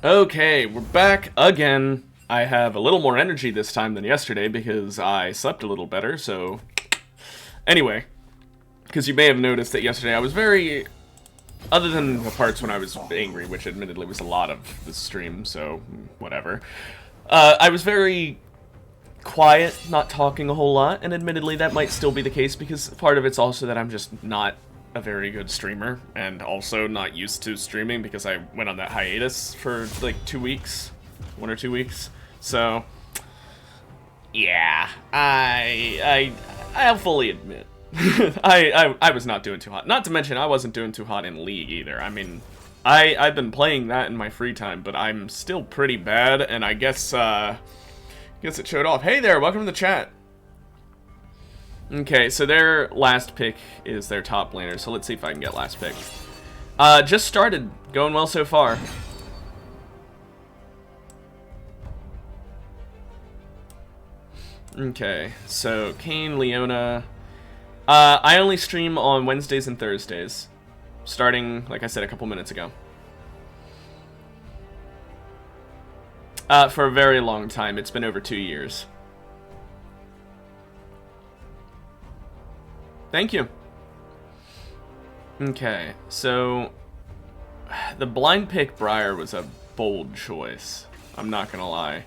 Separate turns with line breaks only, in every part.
Okay, we're back again. I have a little more energy this time than yesterday because I slept a little better, so... Anyway, because you may have noticed that yesterday I was very... Other than the parts when I was angry, which admittedly was a lot of the stream, so whatever. I was very quiet, not talking a whole lot, and admittedly that might still be the case because part of it's also that I'm just not a very good streamer, and also not used to streaming because I went on that hiatus for like 2 weeks, 1 or 2 weeks. So, yeah, I'll fully admit, I was not doing too hot. Not to mention I wasn't doing too hot in League either. I mean, I've been playing that in my free time, but I'm still pretty bad, and I guess it showed off. Hey there, welcome to the chat. Okay, so their last pick is their top laner, so let's see if I can get last pick. Just started. Going well so far. Okay, so Kane, Leona. I only stream on Wednesdays and Thursdays. Starting, like I said, a couple minutes ago. For a very long time. It's been over 2 years. Thank you. Okay, so the blind pick Briar was a bold choice. I'm not gonna lie.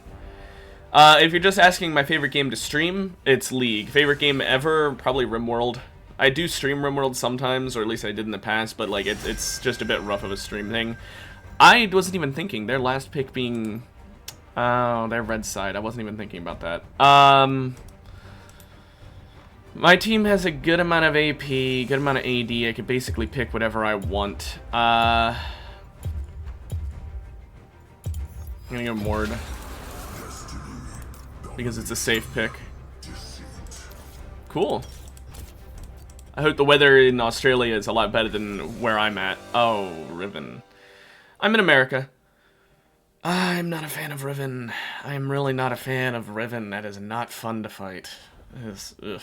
If you're just asking my favorite game to stream, it's League. Favorite game ever, probably RimWorld. I do stream RimWorld sometimes, or at least I did in the past, but like it's just a bit rough of a stream thing. I wasn't even thinking their last pick being, oh, their red side. I wasn't even thinking about that. My team has a good amount of AP, good amount of AD. I could basically pick whatever I want. I'm gonna go Mord. Because it's a safe pick. Cool. I hope the weather in Australia is a lot better than where I'm at. Oh, Riven. I'm in America. I'm not a fan of Riven. I'm really not a fan of Riven. That is not fun to fight. Ugh.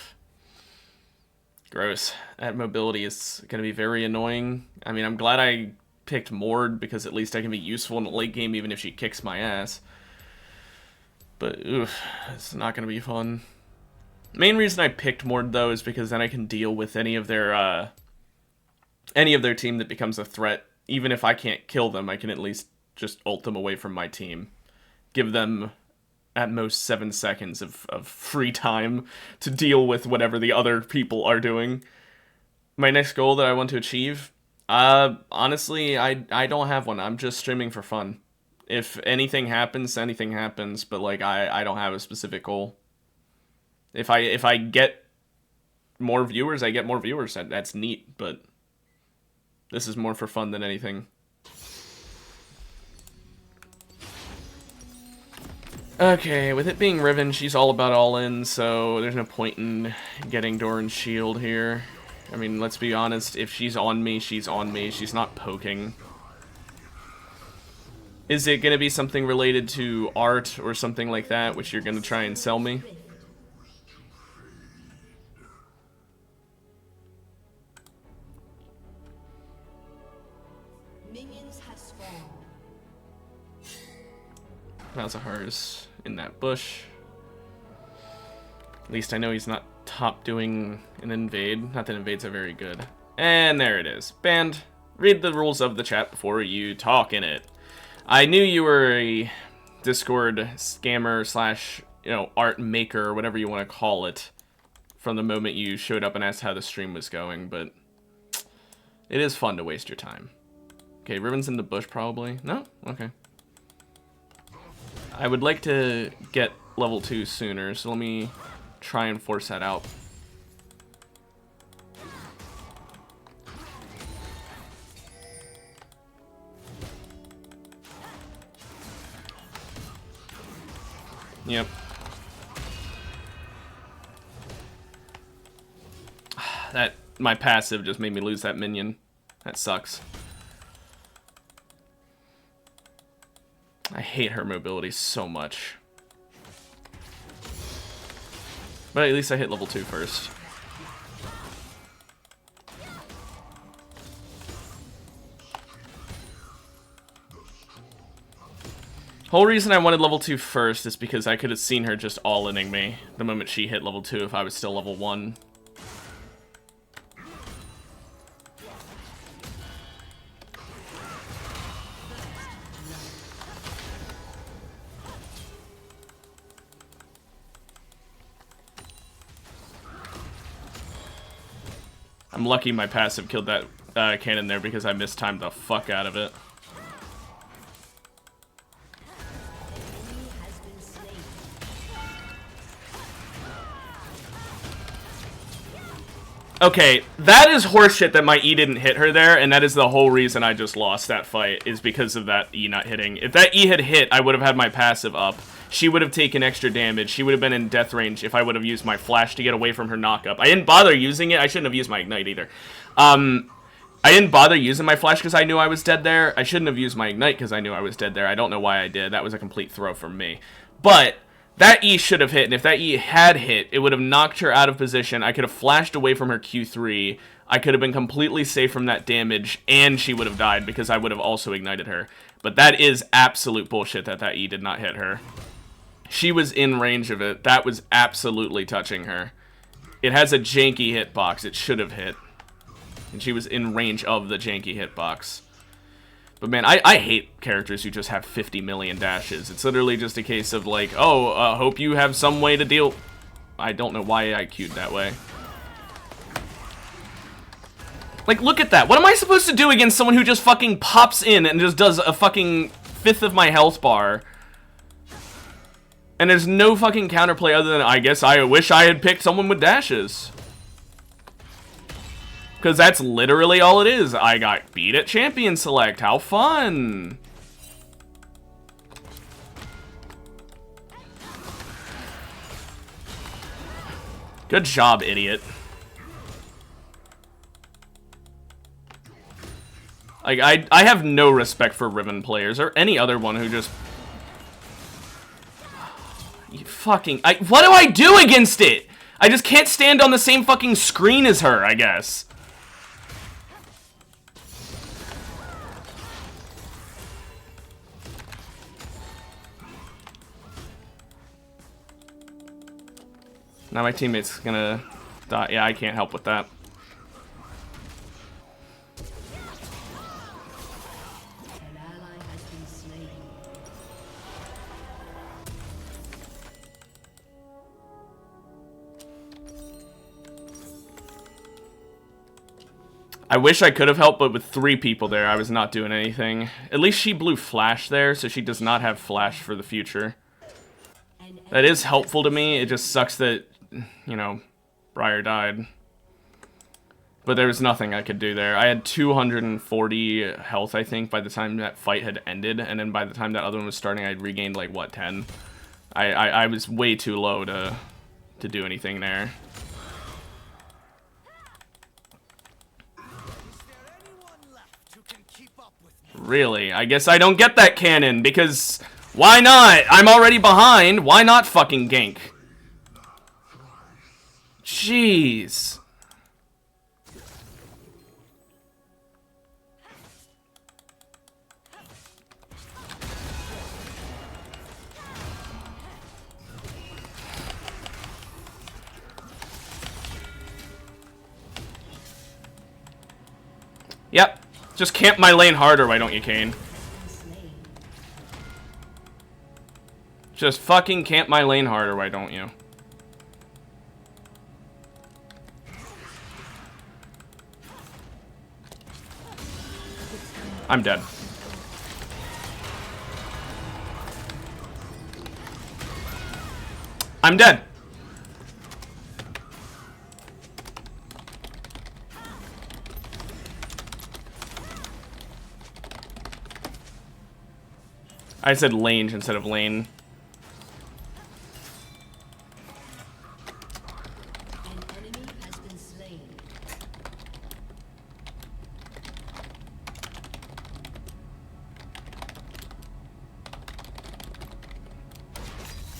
Gross. That mobility is going to be very annoying. I mean, I'm glad I picked Mord because at least I can be useful in the late game even if she kicks my ass. But, oof, it's not going to be fun. Main reason I picked Mord, though, is because then I can deal with any of their team that becomes a threat. Even if I can't kill them, I can at least just ult them away from my team. Give them at most 7 seconds of free time to deal with whatever the other people are doing. My next goal that I want to achieve? Honestly, I don't have one. I'm just streaming for fun. If anything happens, but like I don't have a specific goal. If I get more viewers, I get more viewers. That's neat, but this is more for fun than anything. Okay, with it being Riven, she's all about all-in, so there's no point in getting Doran's shield here. I mean, let's be honest, if she's on me, she's on me. She's not poking. Is it going to be something related to art or something like that, which you're going to try and sell me? Malzahar's in that bush. At least I know he's not top doing an invade. Not that invades are very good. And there it is. Banned. Read the rules of the chat before you talk in it. I knew you were a Discord scammer slash, art maker, or whatever you want to call it, from the moment you showed up and asked how the stream was going, but it is fun to waste your time. Okay, Riven's in the bush probably. No? Okay. I would like to get level 2 sooner, so let me try and force that out. Yep. My passive just made me lose that minion. That sucks. I hate her mobility so much. But at least I hit level 2 first. Whole reason I wanted level 2 first is because I could have seen her just all-inning me the moment she hit level 2 if I was still level 1. I'm lucky my passive killed that cannon there because I mistimed the fuck out of it. Okay, that is horseshit that my E didn't hit her there, and that is the whole reason I just lost that fight, is because of that E not hitting. If that E had hit, I would have had my passive up. She would have taken extra damage. She would have been in death range if I would have used my flash to get away from her knockup. I didn't bother using it. I shouldn't have used my ignite either. I didn't bother using my flash because I knew I was dead there. I shouldn't have used my ignite because I knew I was dead there. I don't know why I did. That was a complete throw from me. But that E should have hit, and if that E had hit, it would have knocked her out of position. I could have flashed away from her Q3. I could have been completely safe from that damage, and she would have died because I would have also ignited her. But that is absolute bullshit that that E did not hit her. She was in range of it. That was absolutely touching her. It has a janky hitbox. It should have hit. And she was in range of the janky hitbox. But man, I hate characters who just have 50 million dashes. It's literally just a case of like, oh, hope you have some way to deal. I don't know why I queued that way. Like, look at that. What am I supposed to do against someone who just fucking pops in and just does a fucking fifth of my health bar? And there's no fucking counterplay other than, I guess I wish I had picked someone with dashes. Because that's literally all it is. I got beat at Champion Select. How fun! Good job, idiot. Like, I have no respect for Riven players or any other one who just... You fucking... what do I do against it? I just can't stand on the same fucking screen as her, I guess. Now my teammate's gonna die. Yeah, I can't help with that. I wish I could have helped, but with 3 people there, I was not doing anything. At least she blew flash there, so she does not have flash for the future. That is helpful to me. It just sucks that, you know, Briar died. But there was nothing I could do there. I had 240 health, I think, by the time that fight had ended. And then by the time that other one was starting, I'd regained, like, what, 10? I was way too low to do anything there. Really? I guess I don't get that cannon, because... Why not? I'm already behind. Why not fucking gank? Jeez. Yep. Just camp my lane harder, why don't you, Kane? Just fucking camp my lane harder, why don't you? I'm dead. I'm dead. I said lane instead of lane.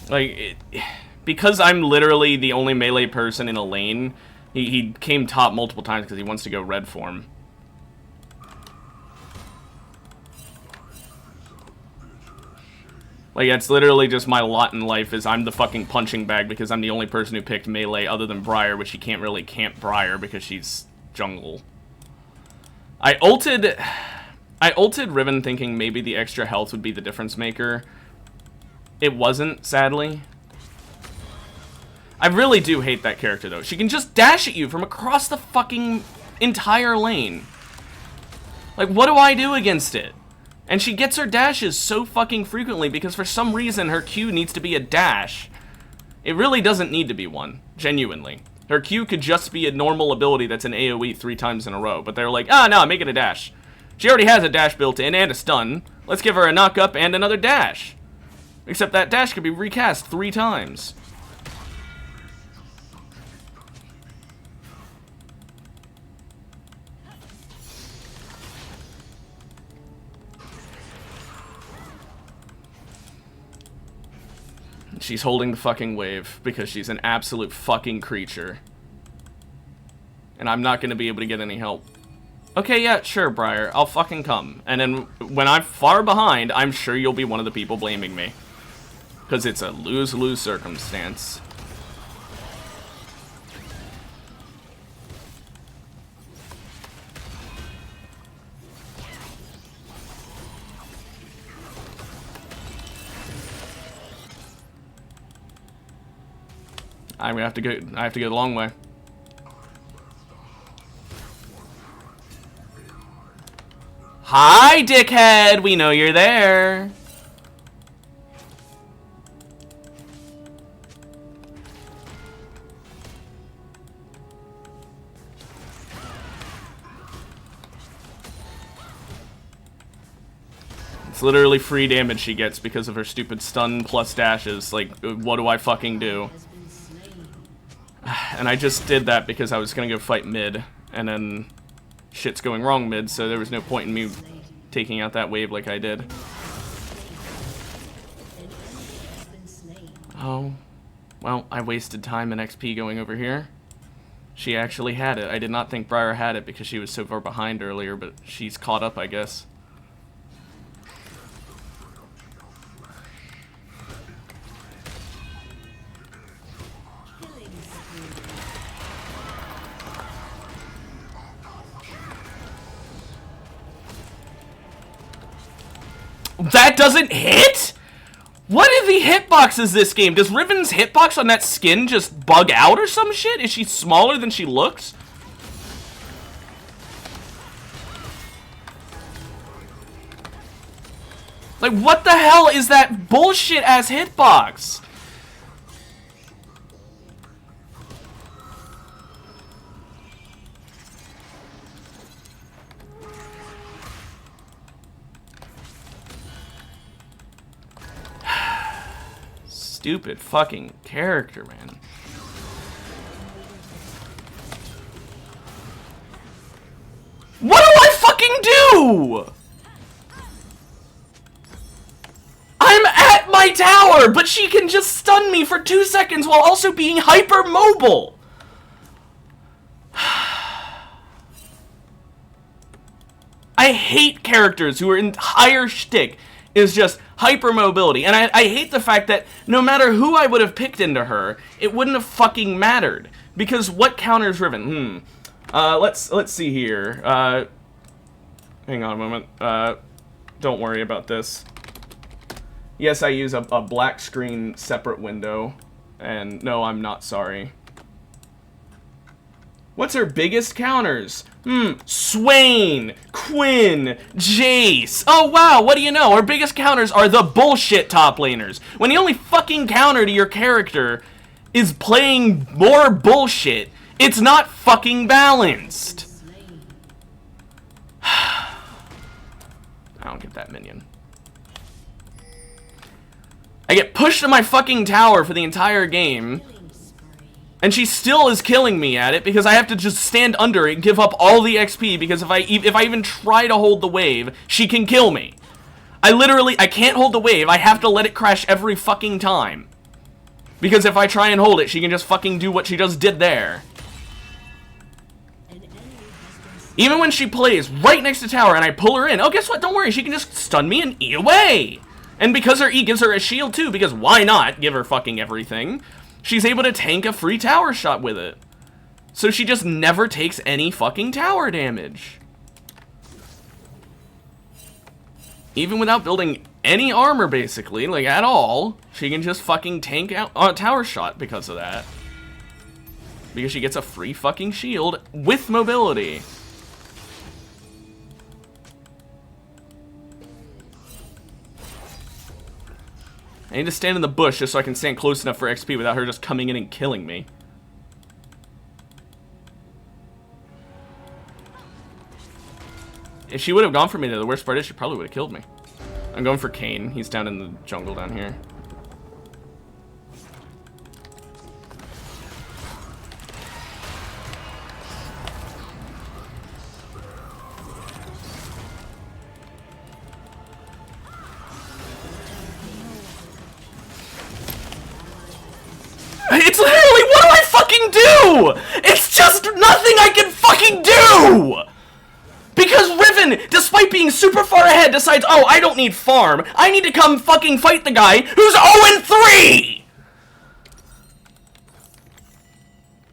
Like, because I'm literally the only melee person in a lane, he came top multiple times because he wants to go red form. Like, that's literally just my lot in life, is I'm the fucking punching bag because I'm the only person who picked melee other than Briar, which she can't really camp Briar because she's jungle. I ulted Riven thinking maybe the extra health would be the difference maker. It wasn't, sadly. I really do hate that character, though. She can just dash at you from across the fucking entire lane. Like, what do I do against it? And she gets her dashes so fucking frequently because for some reason her Q needs to be a dash. It really doesn't need to be one, genuinely. Her Q could just be a normal ability that's an AoE 3 times in a row, but they're like, no, make it a dash. She already has a dash built in and a stun. Let's give her a knock up and another dash. Except that dash could be recast 3 times. She's holding the fucking wave because she's an absolute fucking creature. And I'm not going to be able to get any help. Okay, yeah, sure, Briar. I'll fucking come. And then when I'm far behind, I'm sure you'll be one of the people blaming me. Because it's a lose-lose circumstance. I have to go the long way. Hi, dickhead! We know you're there. It's literally free damage she gets because of her stupid stun plus dashes. Like, what do I fucking do? And I just did that because I was gonna go fight mid, and then shit's going wrong mid, so there was no point in me taking out that wave like I did. Oh, well, I wasted time and XP going over here. She actually had it. I did not think Briar had it because she was so far behind earlier, but she's caught up, I guess. That doesn't hit? What are the hitboxes this game? Does Riven's hitbox on that skin just bug out or some shit? Is she smaller than she looks? Like, what the hell is that bullshit ass hitbox? Stupid fucking character, man. What do I fucking do? I'm at my tower, but she can just stun me for 2 seconds while also being hyper mobile. I hate characters whose entire shtick is just hypermobility, and I hate the fact that no matter who I would have picked into her, it wouldn't have fucking mattered. Because what counters Riven? Let's see here. Hang on a moment. Don't worry about this. Yes, I use a black screen separate window, and no, I'm not sorry. What's her biggest counters? Swain, Quinn, Jace. Oh, wow, what do you know? Her biggest counters are the bullshit top laners. When the only fucking counter to your character is playing more bullshit, it's not fucking balanced. I don't get that minion. I get pushed to my fucking tower for the entire game. And she still is killing me at it because I have to just stand under it and give up all the XP because if I even try to hold the wave, she can kill me. I can't hold the wave. I have to let it crash every fucking time. Because if I try and hold it, she can just fucking do what she just did there. Even when she plays right next to tower and I pull her in, oh, guess what? Don't worry, she can just stun me and E away. And because her E gives her a shield too, because why not give her fucking everything, she's able to tank a free tower shot with it. So she just never takes any fucking tower damage. Even without building any armor, basically, like at all, she can just fucking tank out a tower shot because of that. Because she gets a free fucking shield with mobility. I need to stand in the bush just so I can stand close enough for XP without her just coming in and killing me. If she would have gone for me, though, the worst part is she probably would have killed me. I'm going for Kayn. He's down in the jungle down here. It's literally, what do I fucking do? It's just nothing I can fucking do! Because Riven, despite being super far ahead, decides, oh, I don't need farm. I need to come fucking fight the guy who's 0-3!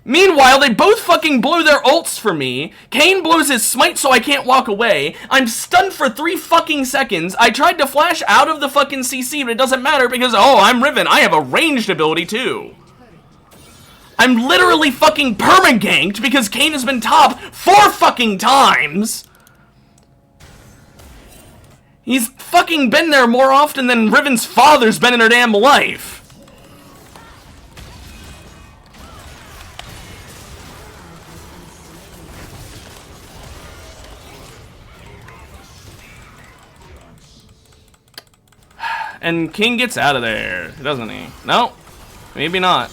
Meanwhile, they both fucking blow their ults for me. Kayn blows his smite so I can't walk away. I'm stunned for 3 fucking seconds. I tried to flash out of the fucking CC, but it doesn't matter because, oh, I'm Riven. I have a ranged ability too. I'm literally fucking perma-ganked because Kayn has been top 4 fucking times. He's fucking been there more often than Riven's father's been in her damn life. And King gets out of there, doesn't he? No, maybe not.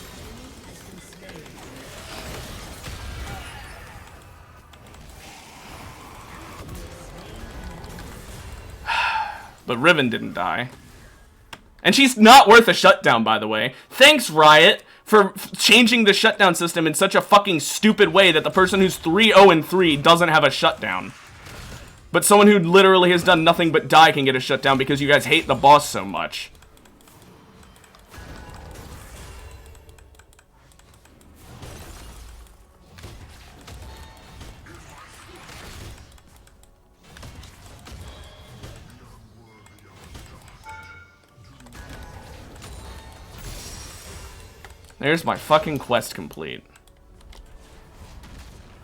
But Riven didn't die. And she's not worth a shutdown, by the way. Thanks, Riot, for changing the shutdown system in such a fucking stupid way that the person who's 3-0-3 doesn't have a shutdown. But someone who literally has done nothing but die can get a shutdown because you guys hate the boss so much. There's my fucking quest complete.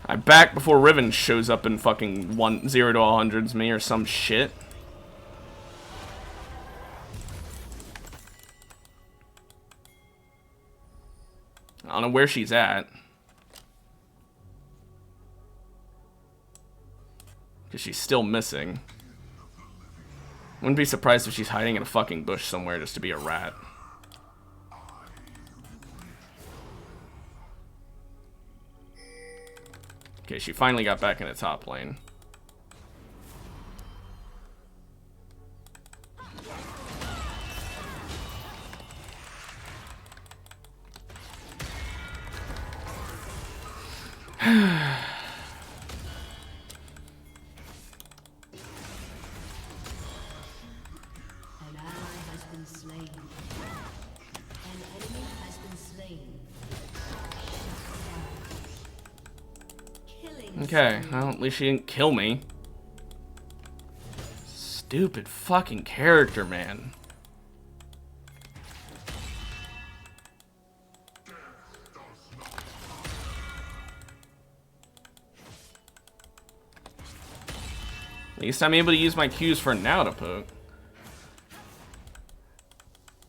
I'm back before Riven shows up and fucking 0 to 100s me or some shit. I don't know where she's at. Because she's still missing. Wouldn't be surprised if she's hiding in a fucking bush somewhere just to be a rat. Okay, she finally got back in the top lane. Okay, well, at least she didn't kill me. Stupid fucking character, man. At least I'm able to use my Qs for now to poke.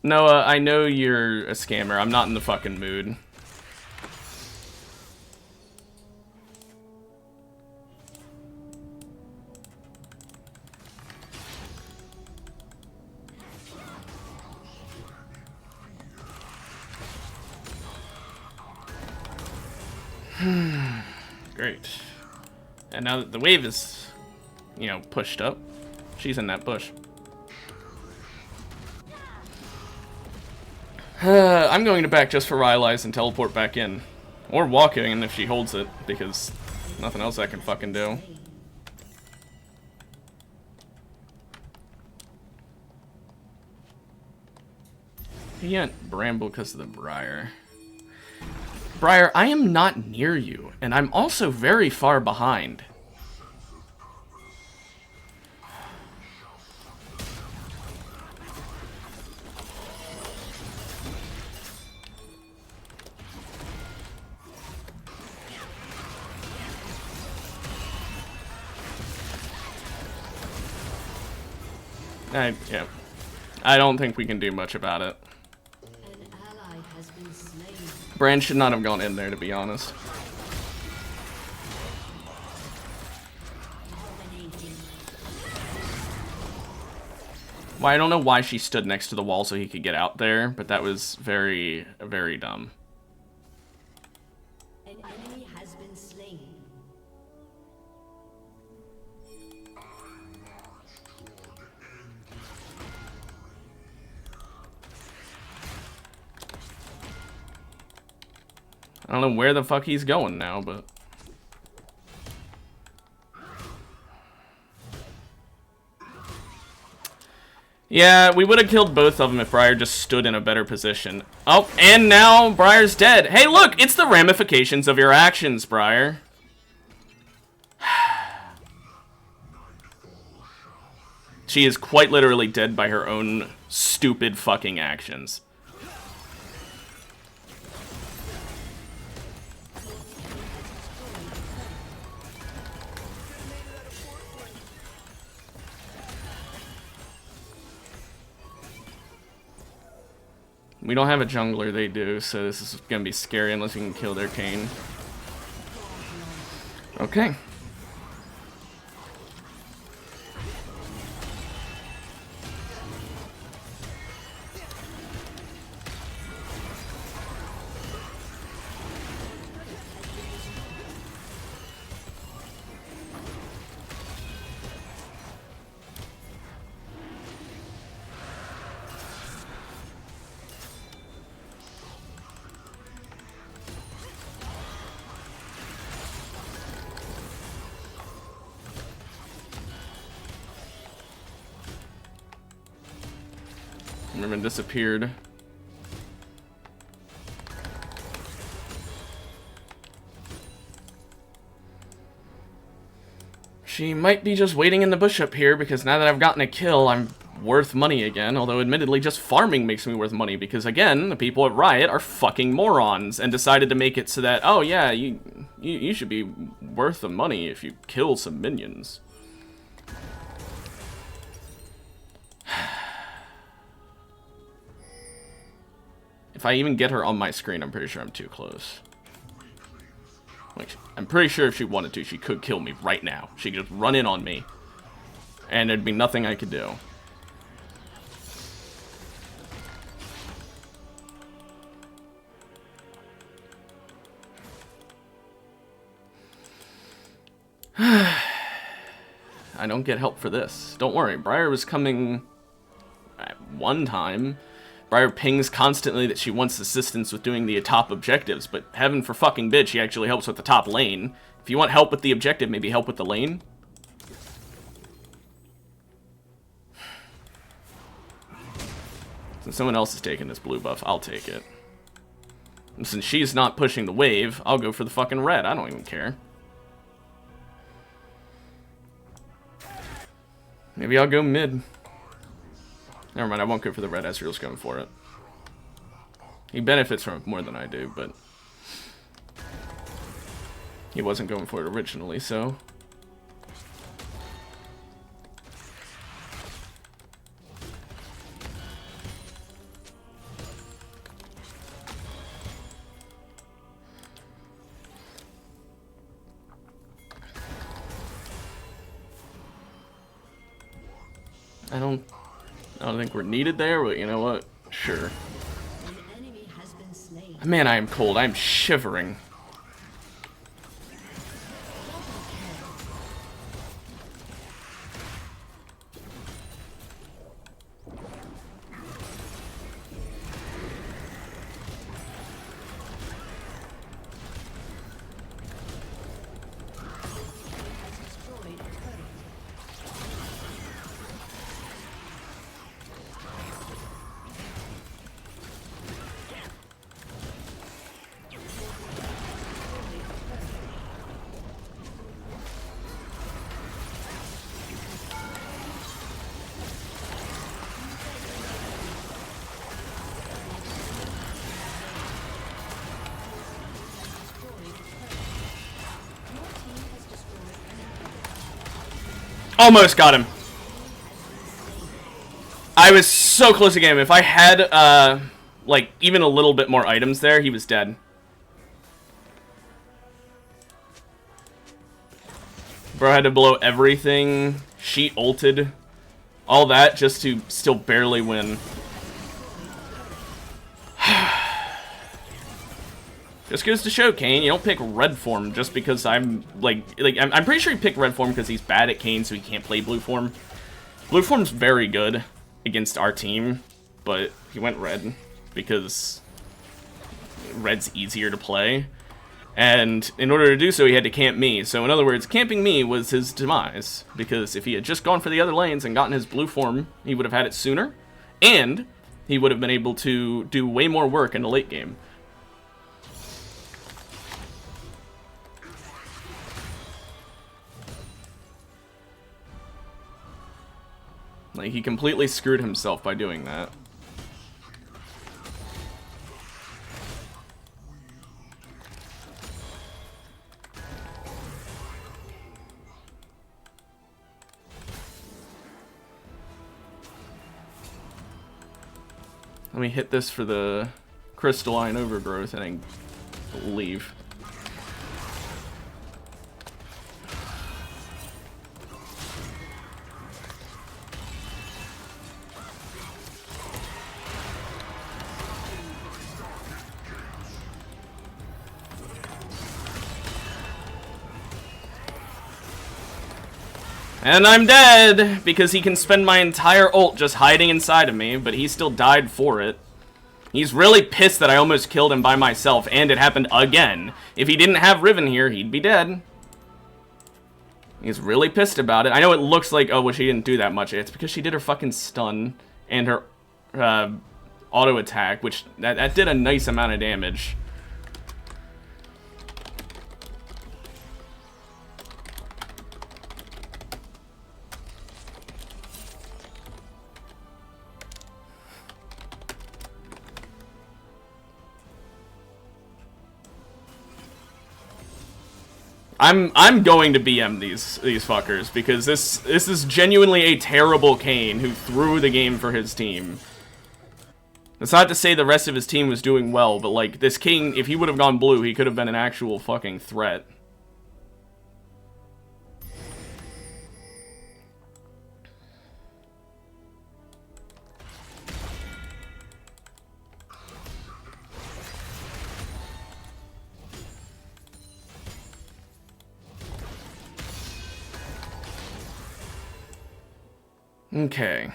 Noah, I know you're a scammer. I'm not in the fucking mood. Great. And now that the wave is, you know, pushed up, she's in that bush. I'm going to back just for Rylai's and teleport back in. Or walking in if she holds it, because nothing else I can fucking do. He went Bramble because of the Briar. Briar, I am not near you, and I'm also very far behind. Yeah. I don't think we can do much about it. Brand should not have gone in there, to be honest. Well, I don't know why she stood next to the wall so he could get out there, but that was very, very dumb.
An enemy has been slain.
I don't know where the fuck he's going now, but... Yeah, we would have killed both of them if Briar just stood in a better position. Oh, and now Briar's dead. Hey, look! It's the ramifications of your actions, Briar. She is quite literally dead by her own stupid fucking actions. We don't have a jungler, they do, so this is gonna be scary unless we can kill their Kayn. Okay. Merman disappeared. She might be just waiting in the bush up here, because now that I've gotten a kill, I'm worth money again. Although, admittedly, just farming makes me worth money, because, again, the people at Riot are fucking morons, and decided to make it so that, oh yeah, you should be worth the money if you kill some minions. If I even get her on my screen, I'm pretty sure I'm too close. Like, I'm pretty sure if she wanted to, she could kill me right now. She could just run in on me, and there'd be nothing I could do. I don't get help for this. Don't worry, Briar was coming at one time. Briar pings constantly that she wants assistance with doing the top objectives, but heaven for fucking bitch, she actually helps with the top lane. If you want help with the objective, maybe help with the lane. Since someone else is taking this blue buff, I'll take it. And since she's not pushing the wave, I'll go for the fucking red. I don't even care. Maybe I'll go mid. Never mind, I won't go for the red. Ezreal's going for it. He benefits from it more than I do, but he wasn't going for it originally, so... I don't think we're needed there, but you know what? Sure. Man, I am cold. I am shivering. Almost got him. I was so close to getting him. If I had, like, even a little bit more items there, he was dead. Bro had to blow everything. She ulted. All that just to still barely win. Just goes to show, Kayn, you don't pick red form just because I'm I'm pretty sure he picked red form because he's bad at Kayn, so he can't play blue form. Blue form's very good against our team, but he went red because red's easier to play. And in order to do so, he had to camp me. So in other words, camping me was his demise, because if he had just gone for the other lanes and gotten his blue form, he would have had it sooner, and he would have been able to do way more work in the late game. Like, he completely screwed himself by doing that. Let me hit this for the crystalline overgrowth and then leave. And I'm dead, because he can spend my entire ult just hiding inside of me, but he still died for it. He's really pissed that I almost killed him by myself, and it happened again. If he didn't have Riven here, he'd be dead. He's really pissed about it. I know it looks like, oh, well, she didn't do that much. It's because she did her fucking stun and her auto attack, which that did a nice amount of damage. I'm going to BM these fuckers, because this is genuinely a terrible Kayn who threw the game for his team. That's not to say the rest of his team was doing well, but like, this Kayn, if he would have gone blue, he could have been an actual fucking threat. Okay.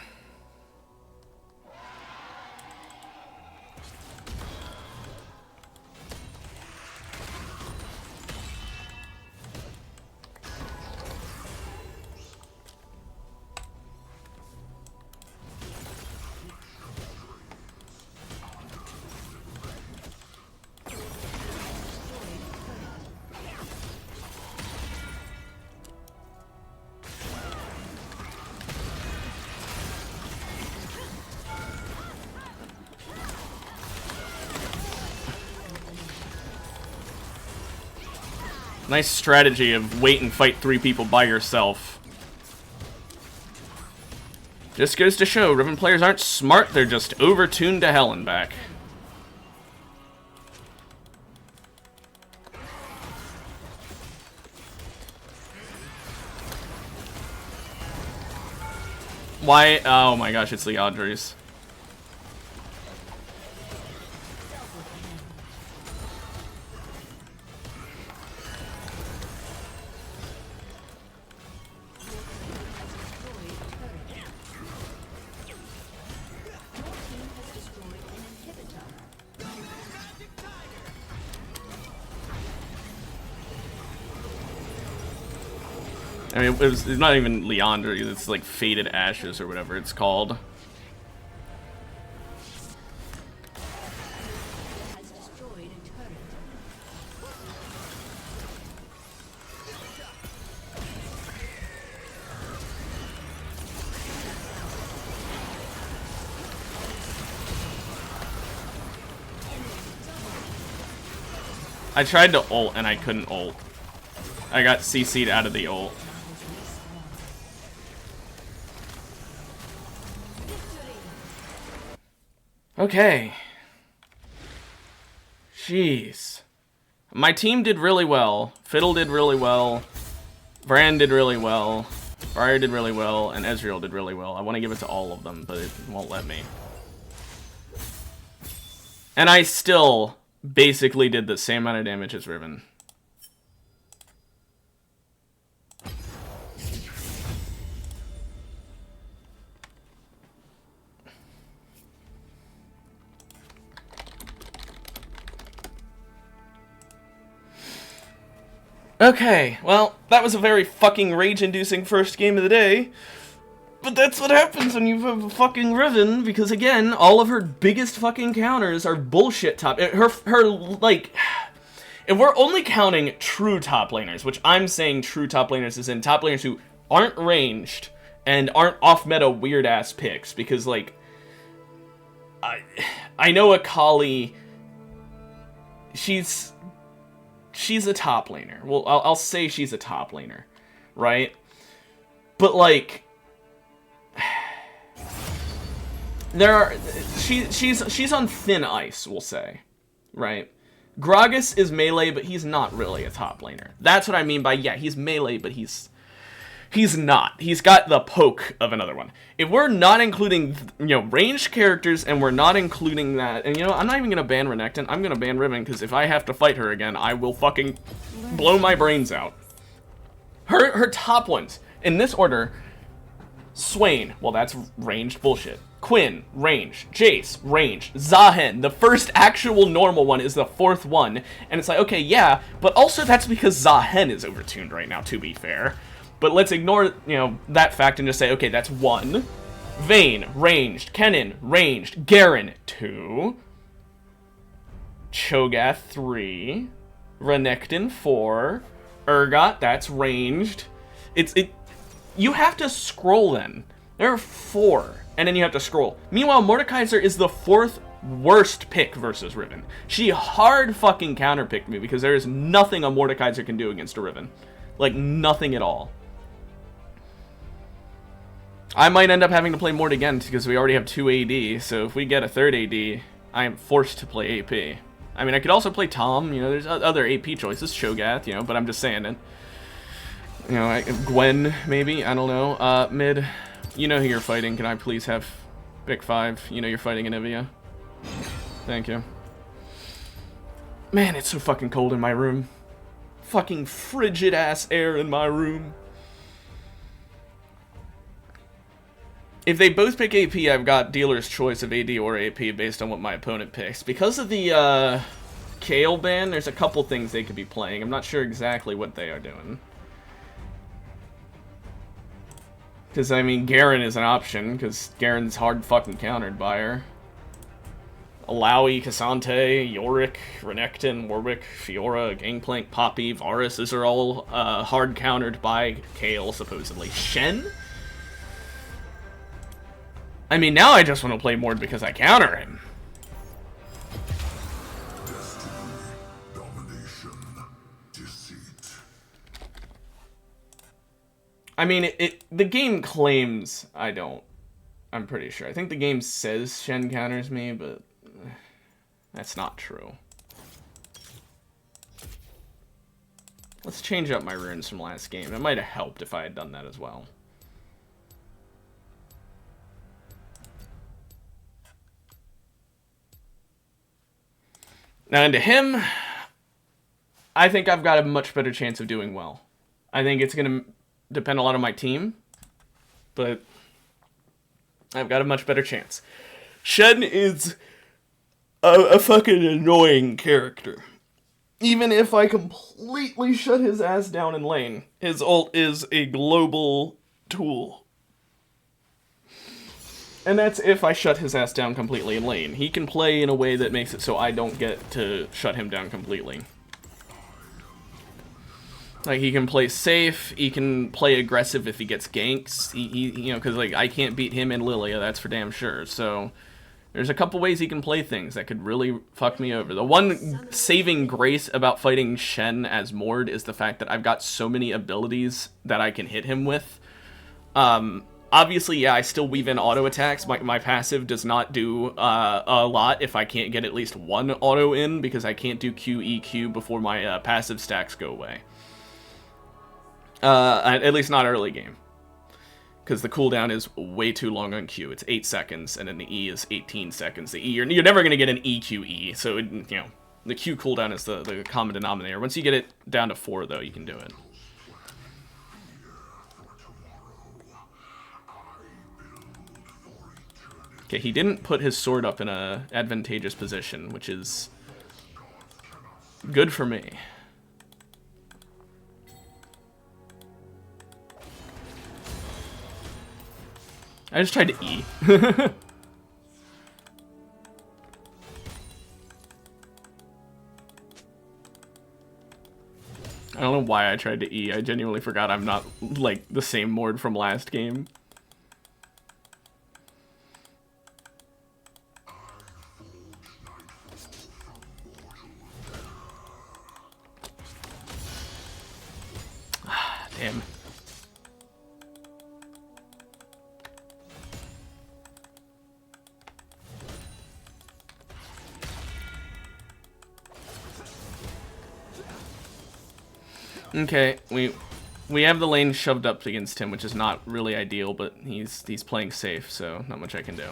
Nice strategy of wait and fight 3 people by yourself. Just goes to show, Riven players aren't smart, they're just overtuned to hell and back. Why? Oh my gosh, it's Leandre's. I mean, it's not even Leander, it's like Faded Ashes or whatever it's called. I tried to ult and I couldn't ult. I got CC'd out of the ult. Okay. Jeez. My team did really well. Fiddle did really well. Brand did really well. Briar did really well. And Ezreal did really well. I want to give it to all of them, but it won't let me. And I still basically did the same amount of damage as Riven. Okay, well, that was a very fucking rage-inducing first game of the day. But that's what happens when you have a fucking Riven, because again, all of her biggest fucking counters are bullshit top. Like, if we're only counting true top laners, which I'm saying true top laners is in top laners who aren't ranged and aren't off-meta weird-ass picks, because, like, I know Akali, she's a top laner. Well, I'll say she's a top laner, right? But, like, she's on thin ice, we'll say, right? Gragas is melee, but he's not really a top laner. That's what I mean by, yeah, he's melee, but he's not. He's got the poke of another one. If we're not including, ranged characters, and we're not including that, and, I'm not even going to ban Renekton, I'm going to ban Riven, because if I have to fight her again, I will fucking blow my brains out. Her top ones, in this order, Swain, well, that's ranged bullshit. Quinn, ranged. Jace, ranged. Zahen, the first actual normal one, is the fourth one, and it's like, okay, yeah, but also that's because Zahen is overtuned right now, to be fair. But let's ignore, that fact and just say, okay, that's 1. Vayne, ranged. Kennen, ranged. Garen, 2. Cho'Gath, 3. Renekton, 4. Urgot, that's ranged. You have to scroll then. There are 4, and then you have to scroll. Meanwhile, Mordekaiser is the 4th worst pick versus Riven. She hard fucking counterpicked me because there is nothing a Mordekaiser can do against a Riven. Like, nothing at all. I might end up having to play Mord again because we already have 2 AD, so if we get a 3rd AD, I am forced to play AP. I mean, I could also play Tom, there's other AP choices, Cho'Gath, but I'm just saying it. Gwen, maybe, I don't know. Mid, you know who you're fighting, can I please have pick 5? You're fighting Anivia. Thank you. Man, it's so fucking cold in my room. Fucking frigid-ass air in my room. If they both pick AP, I've got dealer's choice of AD or AP based on what my opponent picks. Because of the Kayle ban, there's a couple things they could be playing. I'm not sure exactly what they are doing. Because, I mean, Garen is an option, because Garen's hard fucking countered by her. Alawi, Cassante, Yorick, Renekton, Warwick, Fiora, Gangplank, Poppy, Varus, those are all hard countered by Kayle, supposedly. Shen? I mean, now I just want to play Mord because I counter him.
Destiny, domination, deceit.
I mean, the game claims I don't. I'm pretty sure. I think the game says Shen counters me, but that's not true. Let's change up my runes from last game. It might have helped if I had done that as well. Now, into him, I think I've got a much better chance of doing well. I think it's going to depend a lot on my team, but I've got a much better chance. Shen is a fucking annoying character. Even if I completely shut his ass down in lane, his ult is a global tool. And that's if I shut his ass down completely in lane. He can play in a way that makes it so I don't get to shut him down completely. Like, he can play safe, he can play aggressive if he gets ganks, because, like, I can't beat him and Lilia, that's for damn sure, so there's a couple ways he can play things that could really fuck me over. The one saving grace about fighting Shen as Mord is the fact that I've got so many abilities that I can hit him with. Obviously, yeah, I still weave in auto attacks. My passive does not do a lot if I can't get at least one auto in, because I can't do QEQ before my passive stacks go away. At least not early game. Because the cooldown is way too long on Q. It's 8 seconds, and then the E is 18 seconds. The E, you're never going to get an EQE, so, the Q cooldown is the common denominator. Once you get it down to 4, though, you can do it. Okay, he didn't put his sword up in a advantageous position, which is good for me. I just tried to E. I don't know why I tried to E. I genuinely forgot I'm not, like, the same Mord from last game. Damn. Okay, we have the lane shoved up against him, which is not really ideal, but he's playing safe, so not much I can do.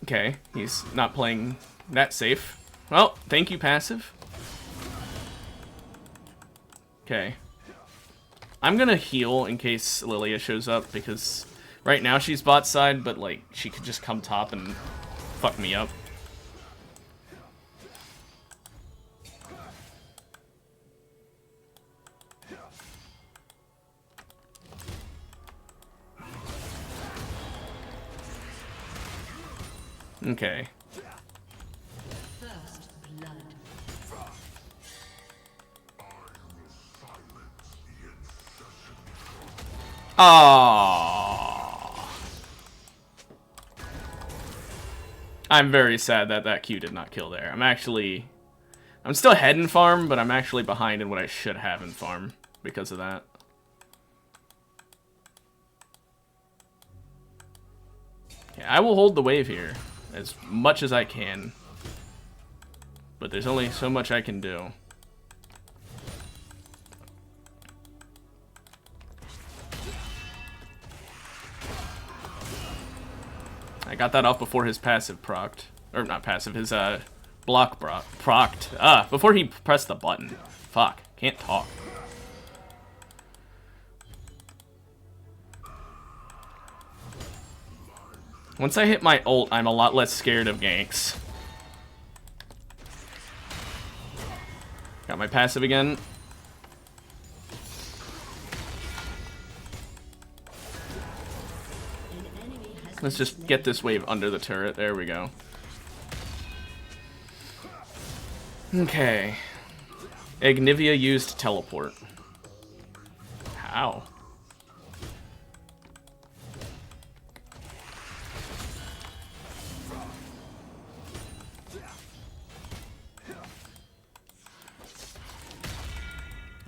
Okay, he's not playing that safe. Well, thank you, passive. Okay. I'm gonna heal in case Lilia shows up, because right now she's bot side, but, like, she could just come top and fuck me up. Okay.
First blood.
Aww. I'm very sad that that Q did not kill there. I'm still ahead in farm, but I'm actually behind in what I should have in farm because of that. Yeah, I will hold the wave here as much as I can, but there's only so much I can do. I got that off before his passive procced. Or not passive, his block procced. Before he pressed the button. Fuck, can't talk. Once I hit my ult, I'm a lot less scared of ganks. Got my passive again. Let's just get this wave under the turret. There we go. Okay. Ignivia used teleport. How?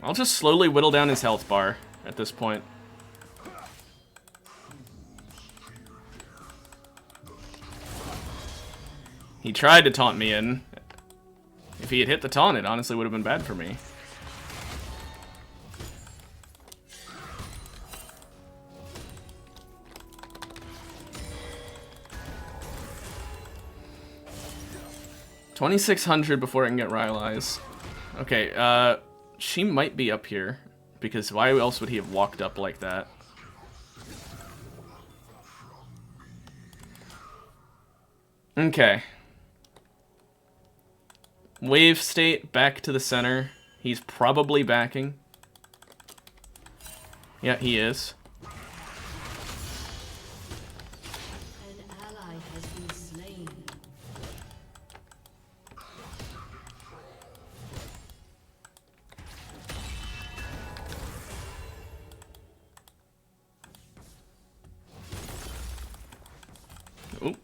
I'll just slowly whittle down his health bar at this point. He tried to taunt me in. If he had hit the taunt, it honestly would have been bad for me. $2,600 before I can get Rylai's. Okay, she might be up here, because why else would he have walked up like that? Okay. Wave state back to the center. He's probably backing. Yeah, he is.
An ally has been slain.
Ooh.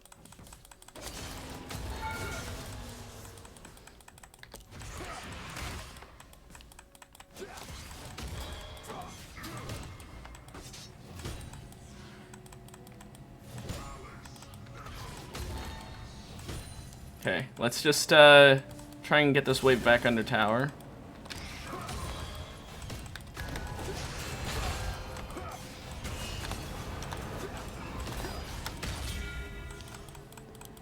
Okay, let's just try and get this wave back under tower.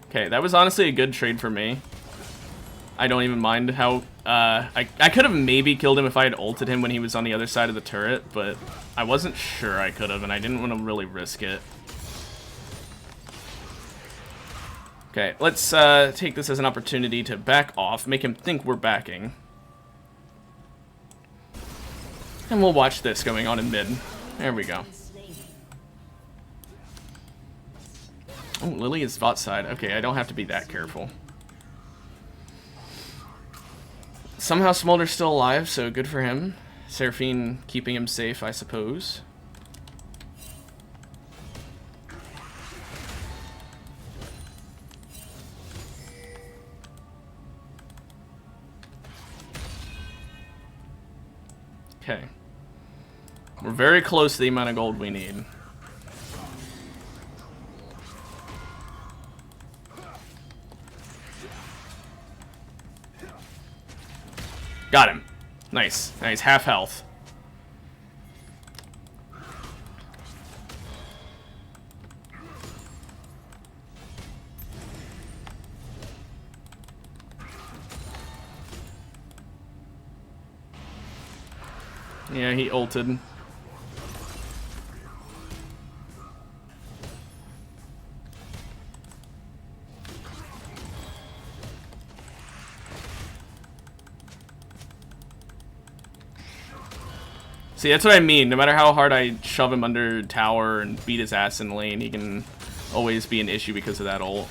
Okay, that was honestly a good trade for me. I don't even mind how... I could have maybe killed him if I had ulted him when he was on the other side of the turret, but I wasn't sure I could have, and I didn't want to really risk it. Okay, let's take this as an opportunity to back off, make him think we're backing. And we'll watch this going on in mid. There we go. Oh, Lily is bot side. Okay, I don't have to be that careful. Somehow Smolder's still alive, so good for him. Seraphine keeping him safe, I suppose. Okay. We're very close to the amount of gold we need. Got him. Nice. Nice. Half health. Yeah, he ulted. See, that's what I mean. No matter how hard I shove him under tower and beat his ass in lane, he can always be an issue because of that ult.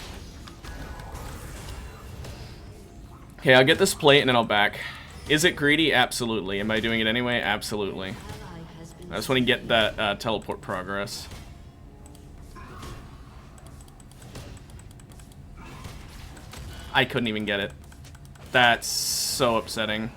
Okay, I'll get this plate and then I'll back. Is it greedy? Absolutely. Am I doing it anyway? Absolutely. I just want to get that teleport progress. I couldn't even get it. That's so upsetting.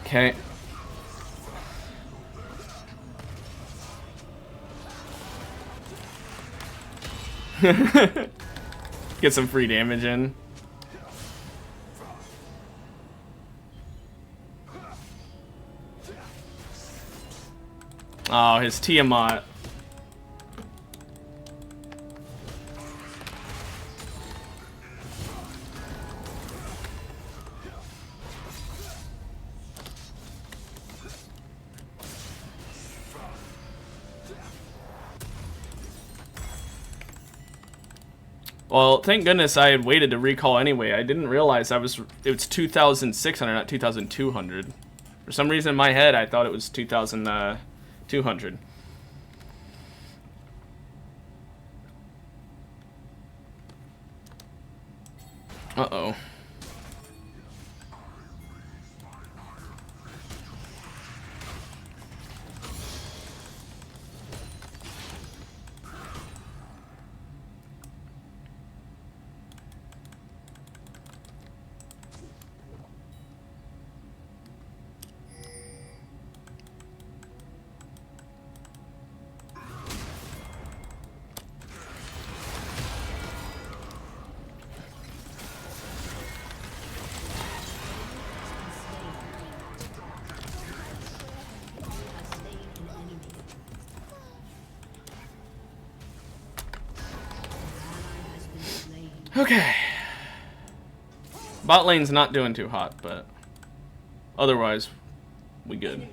Okay. Get some free damage in. Oh, his Tiamat. Well, thank goodness I had waited to recall anyway. I didn't realize it was 2,600, not 2,200. For some reason in my head, I thought it was 2,200. Uh-oh. Okay. Bot lane's not doing too hot, but otherwise, we good.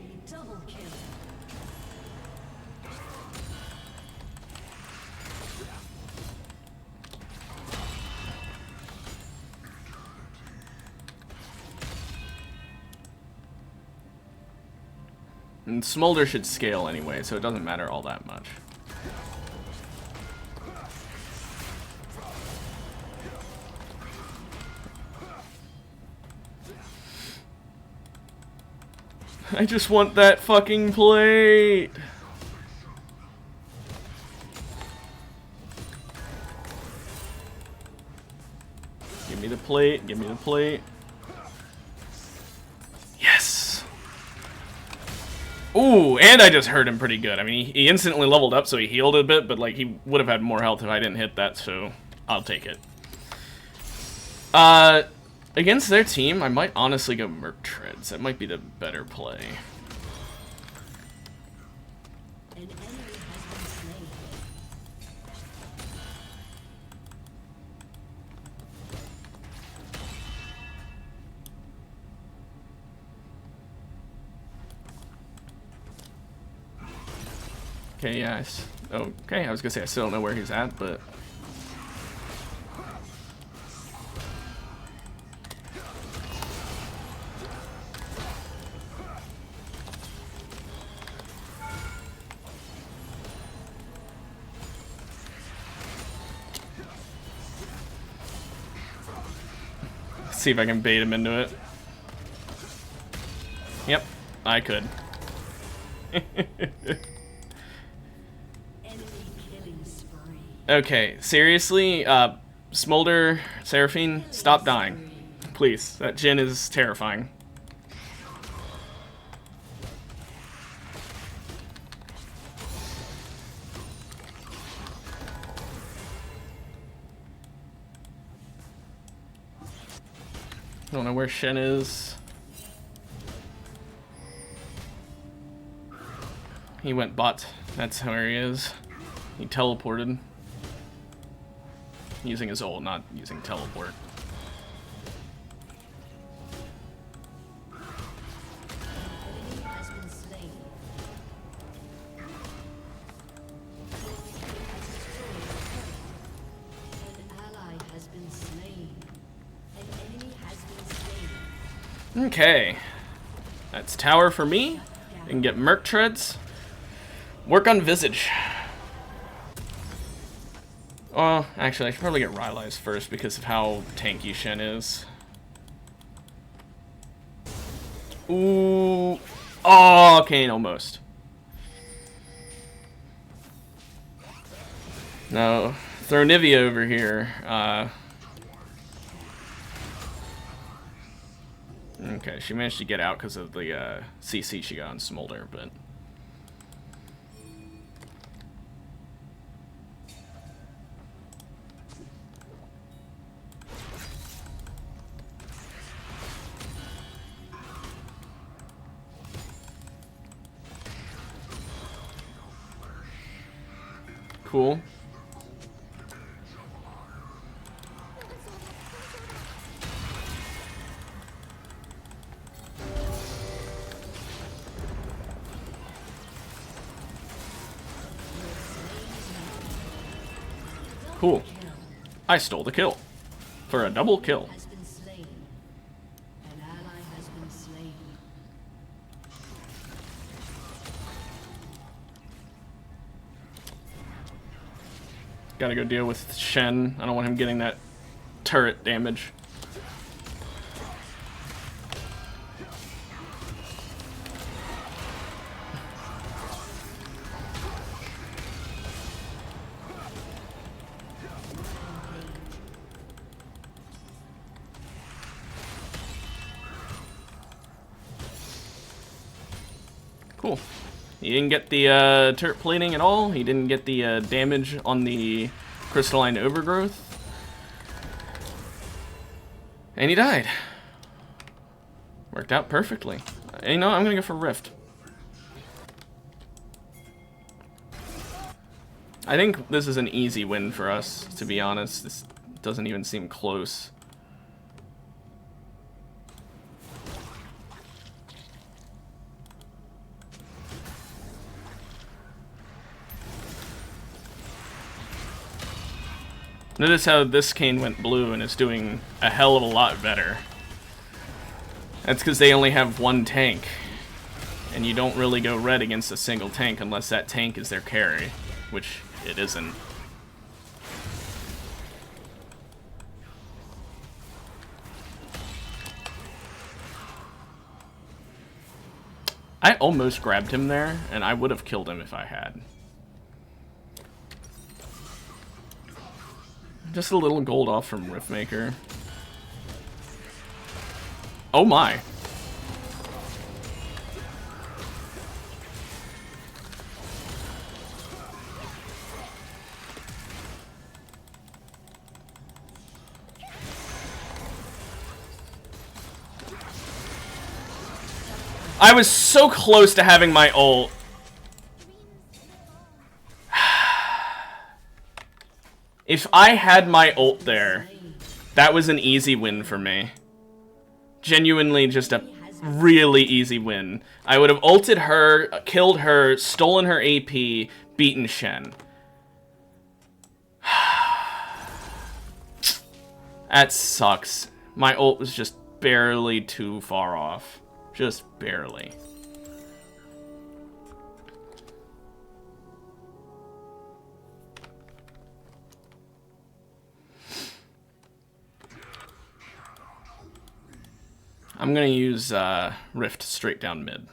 And Smolder should scale anyway, so it doesn't matter all that much. I just want that fucking plate. the plate. Give me the plate. Yes. Ooh, and I just hurt him pretty good. I mean, he instantly leveled up, so he healed a bit, but like he would have had more health if I didn't hit that, so I'll take it. Against their team, I might honestly go Merc Treads. That might be the better play.
An enemy has been slain.
Okay, yeah. Okay, I was gonna say I still don't know where he's at, but let's see if I can bait him into it. Yep, I could. Okay, seriously, Smolder, Seraphine, stop dying. Please, that Jhin is terrifying. I don't know where Shen is. He went bot. That's where he is. He teleported. Using his ult, not using teleport.
Enemy has been slain. An ally has been slain. An enemy has been slain.
Okay. That's tower for me. I can get Merc Treads. Work on Visage. Well, actually, I should probably get Rylai's first because of how tanky Shen is. Ooh. Oh, okay, almost. No. Throw Nivea over here. Okay, she managed to get out because of the CC she got on Smolder, but... Cool. Cool. I stole the kill. For a double kill.
Has been slain. An ally has been slain.
Gotta go deal with Shen. I don't want him getting that turret damage. Cool. He didn't get the turret plating at all. He didn't get the damage on the crystalline overgrowth. And he died. Worked out perfectly. You know, I'm gonna go for Rift. I think this is an easy win for us, to be honest. This doesn't even seem close. Notice how this Kayn went blue and is doing a hell of a lot better. That's because they only have one tank. And you don't really go red against a single tank unless that tank is their carry. Which it isn't. I almost grabbed him there, and I would have killed him if I had. Just a little gold off from Riftmaker. Oh my. I was so close to having my ult. If I had my ult there, that was an easy win for me. Genuinely just a really easy win. I would have ulted her, killed her, stolen her AP, beaten Shen. That sucks. My ult was just barely too far off. Just barely. I'm gonna use Rift straight down mid.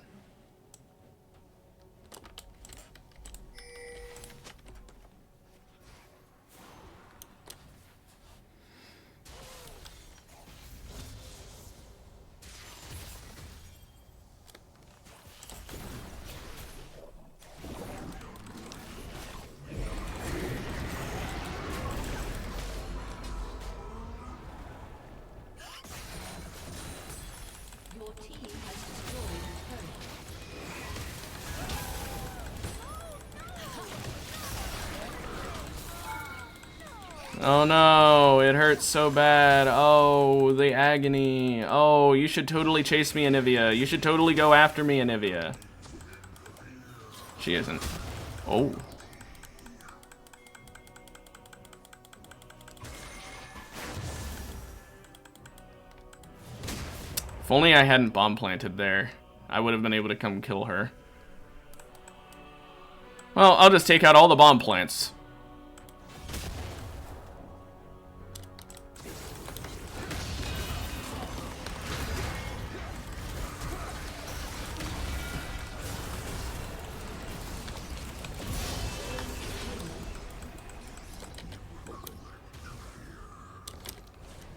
Your team has destroyed a turret.
Oh no, it hurts so bad. Oh, the agony. Oh, you should totally chase me, Anivia. You should totally go after me, Anivia. She isn't. Oh. If only I hadn't bomb planted there, I would have been able to come kill her. Well, I'll just take out all the bomb plants.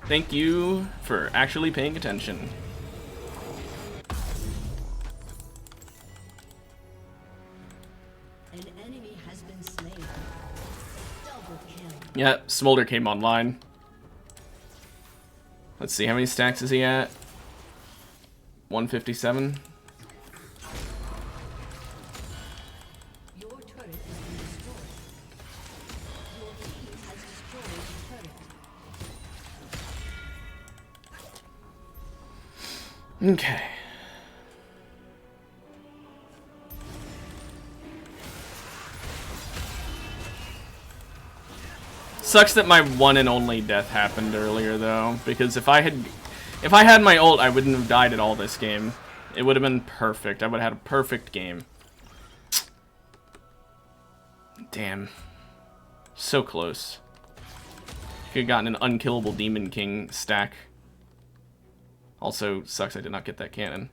Thank you for actually paying attention.
An enemy has been slain. Double kill.
Yeah, Smolder came online. Let's see, how many stacks is he at? 157.
Your turret has been destroyed. Your team has destroyed a turret.
Okay. Sucks that my one and only death happened earlier though, because if I had my ult, I wouldn't have died at all this game. It would have been perfect. I would have had a perfect game. Damn. So close. Could have gotten an unkillable Demon King stack. Also, sucks I did not get that cannon.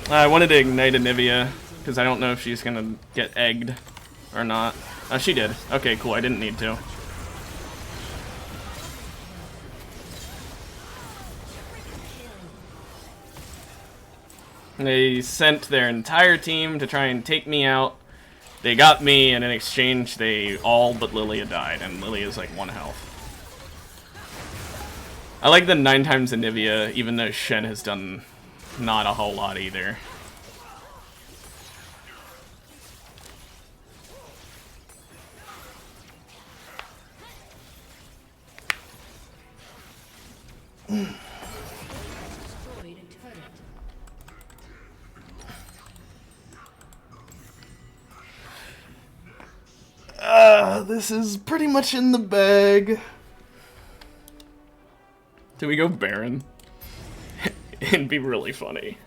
I wanted to ignite Anivia, because I don't know if she's gonna get egged or not. She did. Okay, cool. I didn't need to. They sent their entire team to try and take me out. They got me, and in exchange, they all but Lilia died, and Lilia is like 1 health. I like the 9 times Anivia, even though Shen has done not a whole lot either.
Destroyed a turret.
This is pretty much in the bag. Do we go Baron? It'd be really funny.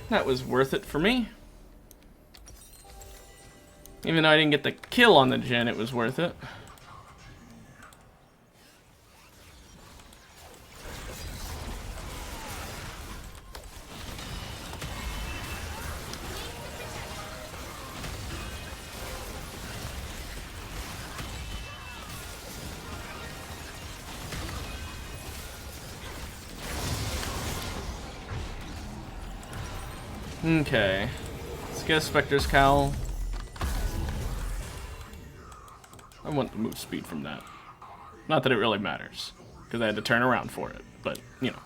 That was worth it for me. Even though I didn't get the kill on the Jhin, it was worth it. Okay. Let's get a Spectre's Cowl. I want the move speed from that. Not that it really matters, because I had to turn around for it, but, you know.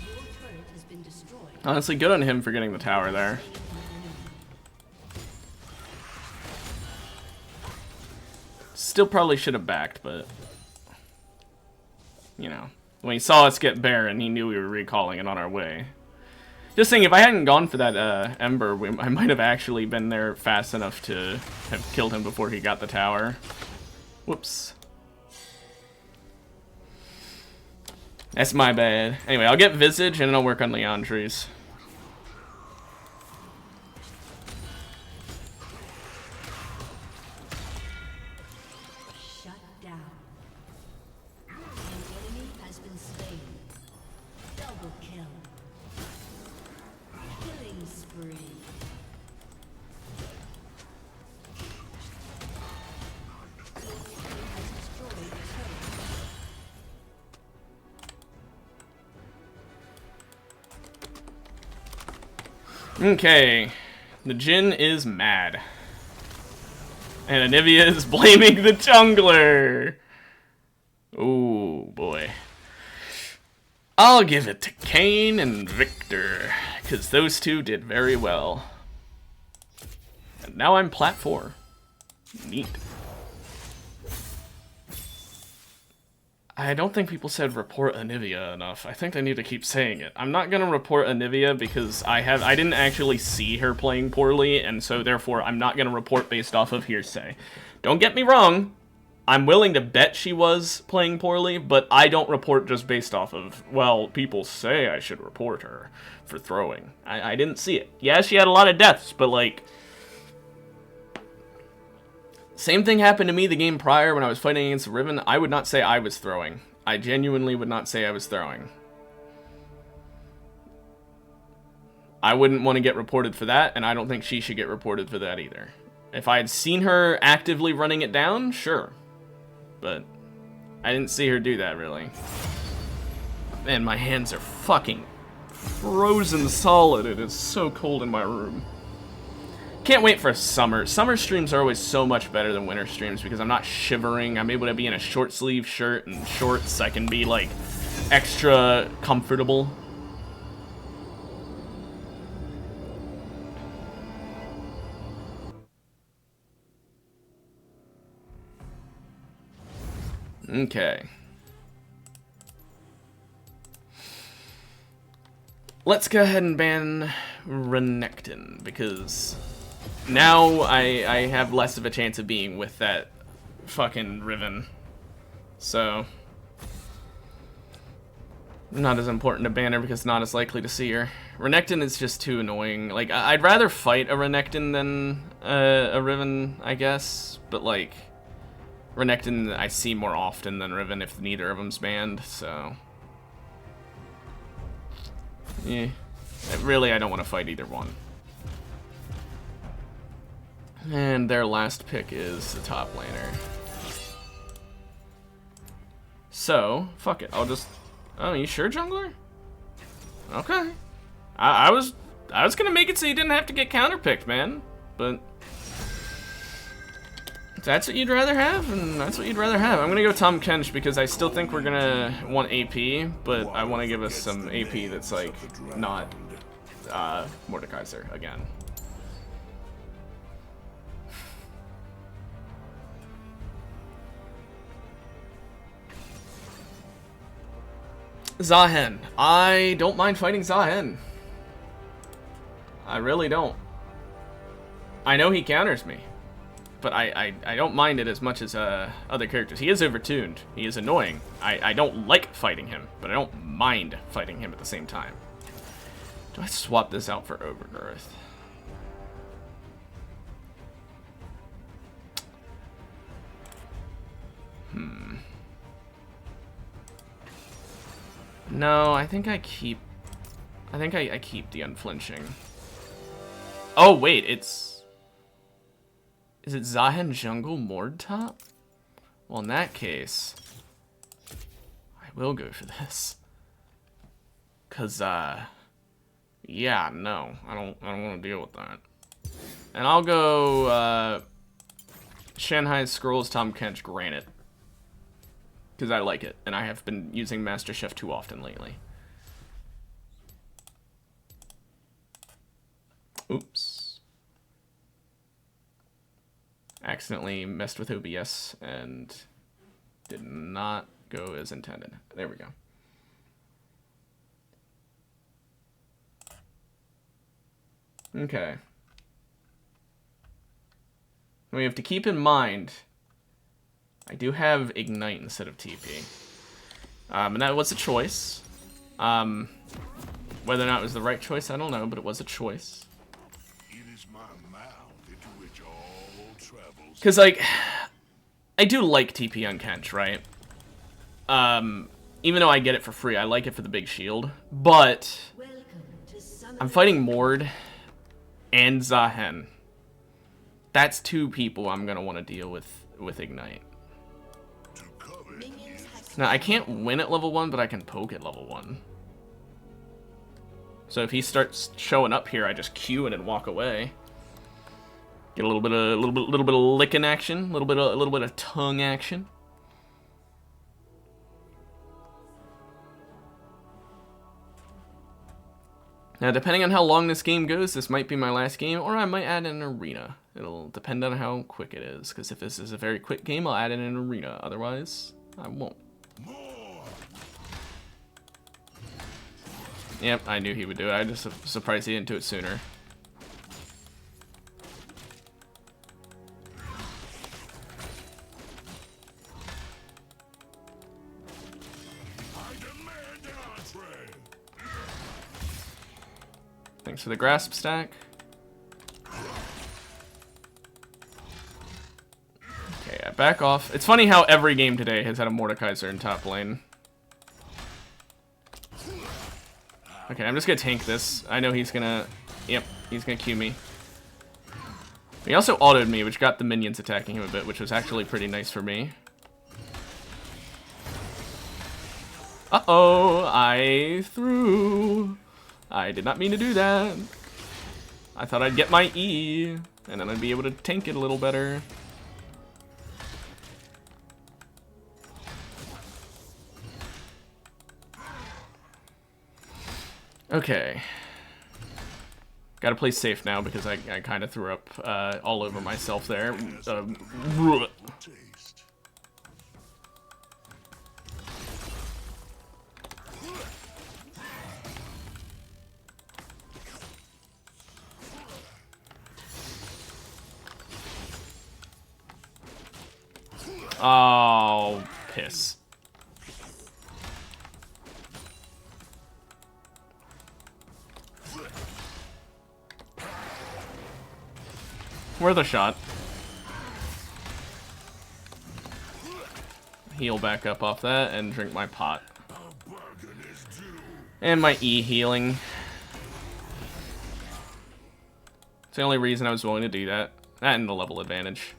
Your turret has been destroyed.
Honestly, good on him for getting the tower there. Still probably should have backed, but... You know, when he saw us get Baron, he knew we were recalling it on our way. Just saying, if I hadn't gone for that Ember, I might have actually been there fast enough to have killed him before he got the tower. Whoops. That's my bad. Anyway, I'll get Visage and then I'll work on Leandri's.
Shut down. An enemy has been slain. Double kill. Killing spree. Your team has destroyed a turret.
Okay. The Jhin is mad. And Anivia is blaming the jungler. Oh boy. I'll give it to Kayn and Victor, because those two did very well. And now I'm plat 4. Neat. I don't think people said report Anivia enough. I think they need to keep saying it. I'm not gonna report Anivia because I didn't actually see her playing poorly, and so therefore I'm not gonna report based off of hearsay. Don't get me wrong, I'm willing to bet she was playing poorly, but I don't report just based off of, well, people say I should report her for throwing. I didn't see it. Yeah, she had a lot of deaths, but like... Same thing happened to me the game prior when I was fighting against Riven. I would not say I was throwing. I genuinely would not say I was throwing. I wouldn't want to get reported for that, and I don't think she should get reported for that either. If I had seen her actively running it down, sure. But I didn't see her do that, really. Man, my hands are fucking frozen solid. It is so cold in my room. Can't wait for summer. Summer streams are always so much better than winter streams because I'm not shivering. I'm able to be in a short sleeve shirt and shorts. I can be like extra comfortable. Okay. Let's go ahead and ban Renekton because now I have less of a chance of being with that fucking Riven. So, not as important to ban her because not as likely to see her. Renekton is just too annoying. Like, I'd rather fight a Renekton than a Riven, I guess. But, like, Renekton I see more often than Riven if neither of them's banned, so... yeah. Really, I don't want to fight either one. And their last pick is the top laner. So, fuck it. I'll just... oh, you sure, jungler? Okay. I was gonna make it so you didn't have to get counterpicked, man. But... if that's what you'd rather have, and that's what you'd rather have. I'm gonna go Tom Kench because I still think we're gonna want AP, but I want to give us some AP that's, like, not Mordekaiser again. Zahen. I don't mind fighting Zahen. I really don't. I know he counters me, but I don't mind it as much as other characters. He is overtuned. He is annoying. I don't like fighting him, but I don't mind fighting him at the same time. Do I swap this out for Overgrowth? No, I think I keep... I keep the Unflinching. Oh, wait, it's... Is it Zahen Jungle Mord top? Well, in that case... I will go for this. Cause, yeah, no. I don't want to deal with that. And I'll go, Shanghai Scrolls Tom Kench Granite. Because I like it, and I have been using Master Chef too often lately. Oops. Accidentally messed with OBS and did not go as intended. There we go. Okay. We have to keep in mind, I do have Ignite instead of TP. And that was a choice. Whether or not it was the right choice, I don't know, but it was a choice. Because, like, I do like TP on Kench, right? Even though I get it for free, I like it for the big shield. But I'm fighting Mord and Zahen. That's two people I'm going to want to deal with Ignite. Now, I can't win at level 1, but I can poke at level 1. So if he starts showing up here, I just Q it and walk away. Get a little bit of licking action, a little bit of tongue action. Now, depending on how long this game goes, this might be my last game, or I might add an arena. It'll depend on how quick it is, because if this is a very quick game, I'll add in an arena. Otherwise, I won't. Yep, I knew he would do it. I just surprised he didn't do it sooner. Thanks for the grasp stack. Okay, yeah, back off. It's funny how every game today has had a Mordekaiser in top lane. Okay, I'm just gonna tank this. I know he's gonna... Yep, he's gonna Q me. He also autoed me, which got the minions attacking him a bit, which was actually pretty nice for me. Uh-oh, I threw. I did not mean to do that. I thought I'd get my E, and then I'd be able to tank it a little better. Okay. Gotta play safe now because I kind of threw up all over myself there. Oh, piss. Worth a shot. Heal back up off that and drink my pot. And my E healing. It's the only reason I was willing to do that. That and the level advantage.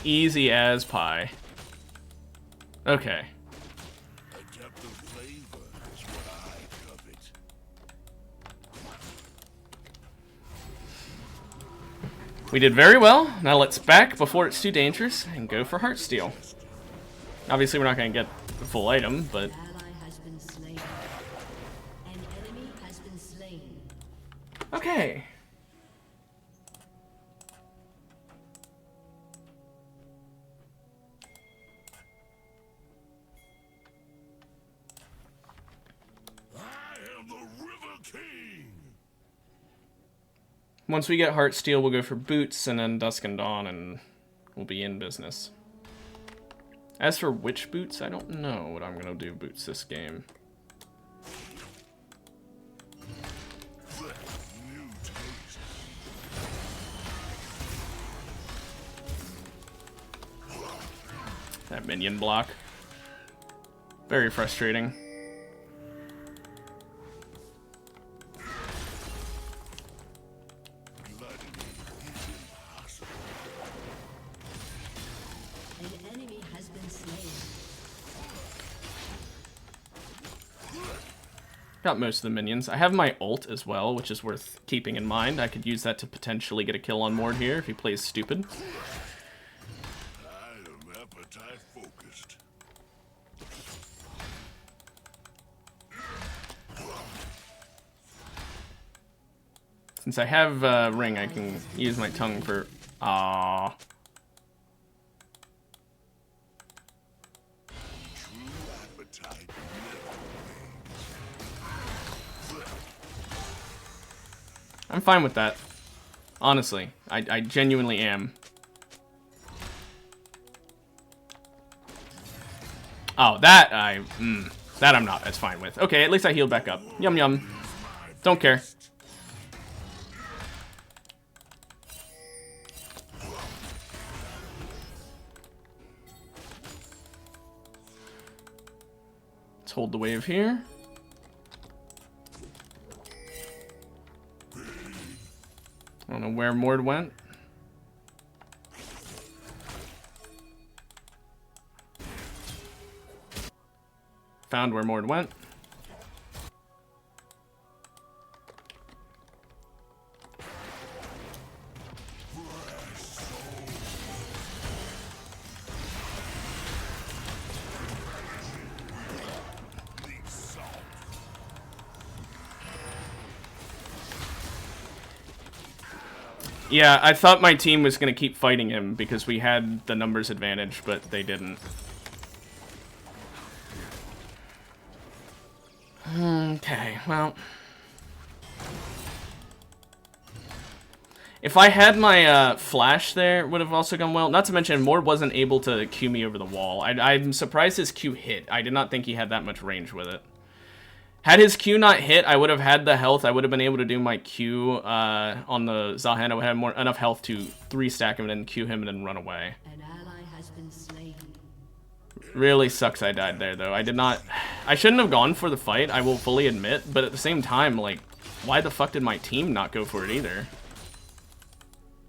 Easy as pie. Okay. We did very well. Now let's back before it's too dangerous and go for Heartsteel. Obviously, we're not going to get the full item, but...
An ally has been slain. An enemy has been slain.
Okay.
I am the River King.
Once we get Heartsteel, we'll go for Boots, and then Dusk and Dawn, and we'll be in business. As for which Boots, I don't know what I'm going to do Boots this game.
New taste.
That minion block. Very frustrating.
An enemy has been slain.
Got most of the minions. I have my ult as well, which is worth keeping in mind. I could use that to potentially get a kill on Mord here if he plays stupid.
I am appetite focused.
Since I have Ring, I can use my tongue for... Aww.
True appetite
I'm fine with that. Honestly, I genuinely am. Oh, that that I'm not as fine with. Okay, at least I healed back up. Yum yum. Don't care. Let's hold the wave here. I don't know where Mord went. Found where Mord went. Yeah, I thought my team was going to keep fighting him because we had the numbers advantage, but they didn't. Okay, well. If I had my flash there, it would have also gone well. Not to mention, Mord wasn't able to Q me over the wall. I'm surprised his Q hit. I did not think he had that much range with it. Had his Q not hit, I would have had the health. I would have been able to do my Q on the Zahen. I would have enough health to 3-stack him and then Q him and then run away.
An ally has been slain.
Really sucks I died there, though. I shouldn't have gone for the fight, I will fully admit. But at the same time, like, why the fuck did my team not go for it either?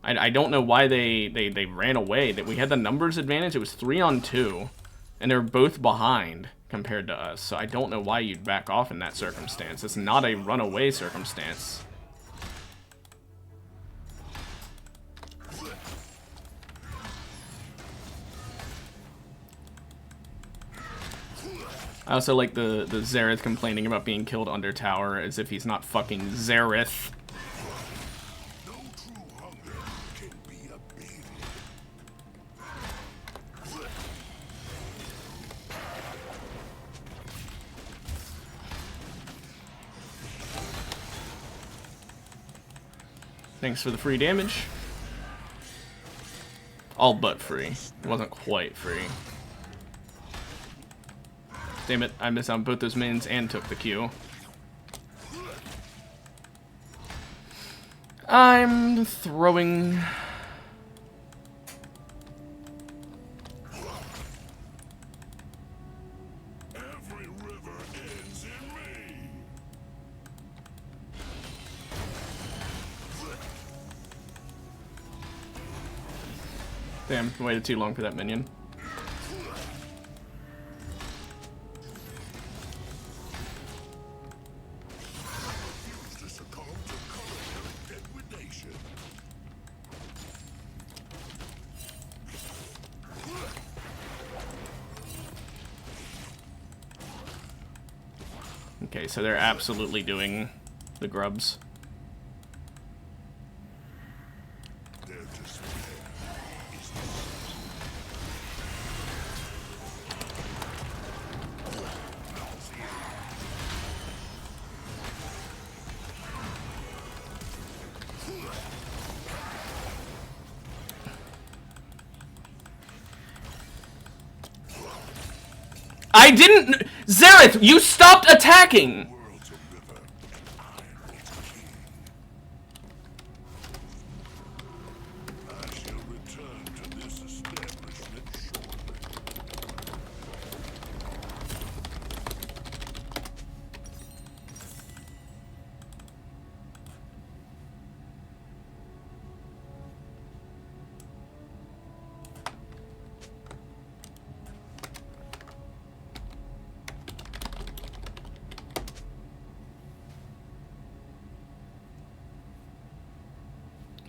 I don't know why they ran away. That we had the numbers advantage. It was 3-on-2. And they're both behind compared to us, so I don't know why you'd back off in that circumstance. It's not a runaway circumstance. I also like the Xerath complaining about being killed under tower as if he's not fucking Xerath.
no true hunger can be abated.
Thanks for the free damage. All but free. It wasn't quite free. Damn it, I missed on both those minions and took the Q. I'm throwing...
Every river ends in me.
Damn, waited too long for that minion.
Refuse to succumb to culinary degradation.
Okay, so they're absolutely doing the grubs.
Their despair is
I didn't... Xerath, you stopped attacking!
world's a river. I'm its king. I shall return to this establishment shortly.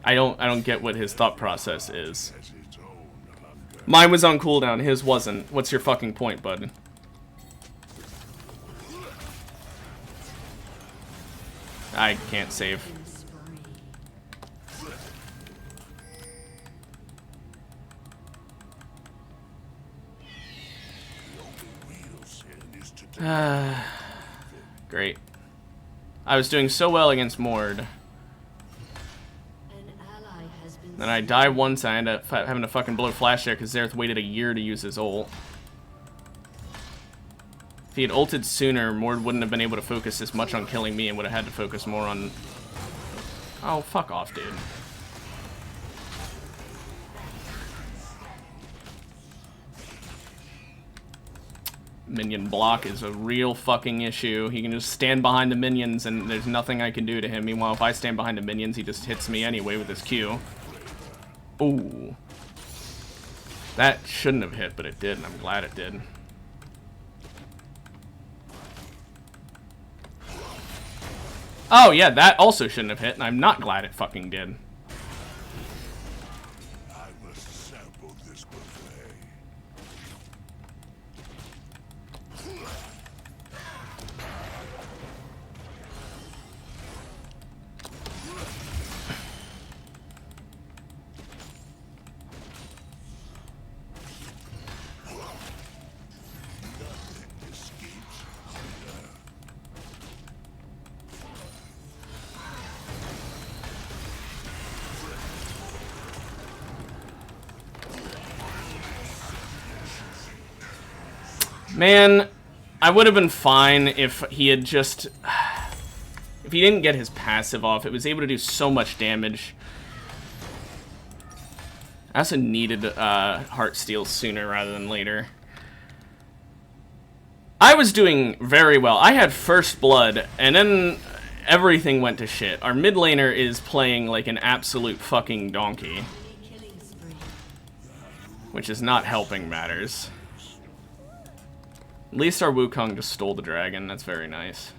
I don't get what his thought process is.
Has its own hunger.
Mine was on cooldown, his wasn't. What's your fucking point, bud? I can't save.
Real sin is to
Great. I was doing so well against Mord.
An ally has been
Then I die once, I end up having to fucking blow flash there because Xerath waited a year to use his ult. If he had ulted sooner, Mord wouldn't have been able to focus as much on killing me and would have had to focus more on... Oh, fuck off, dude. Minion block is a real fucking issue. He can just stand behind the minions and there's nothing I can do to him. Meanwhile, if I stand behind the minions, he just hits me anyway with his Q. Ooh. That shouldn't have hit, but it did, and I'm glad it did. Oh, yeah, that also shouldn't have hit, and I'm not glad it fucking did.
I must sample this buffet. Nothing escapes hunger.
Man, I would have been fine if he had just... If he didn't get his passive off, it was able to do so much damage. I also needed Heartsteel sooner rather than later. I was doing very well. I had first blood, and then everything went to shit. Our mid laner is playing like an absolute fucking donkey.
killing spree.
Which is not helping matters. At least our Wukong just stole the dragon. That's very nice.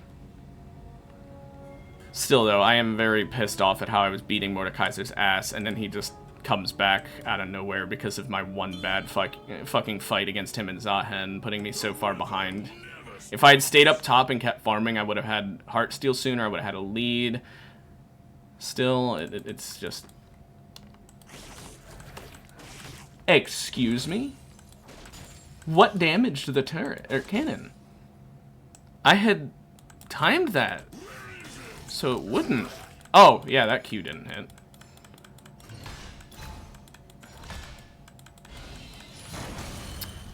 Still, though, I am very pissed off at how I was beating Mordekaiser's ass, and then he just comes back out of nowhere because of my one bad fucking fight against him and Zahen, putting me so far behind. If I had stayed up top and kept farming, I would have had Heartsteel sooner. I would have had a lead. Still, it's just... Excuse me? What damaged the turret or cannon? I had timed that so it wouldn't. Oh, yeah, that Q didn't hit.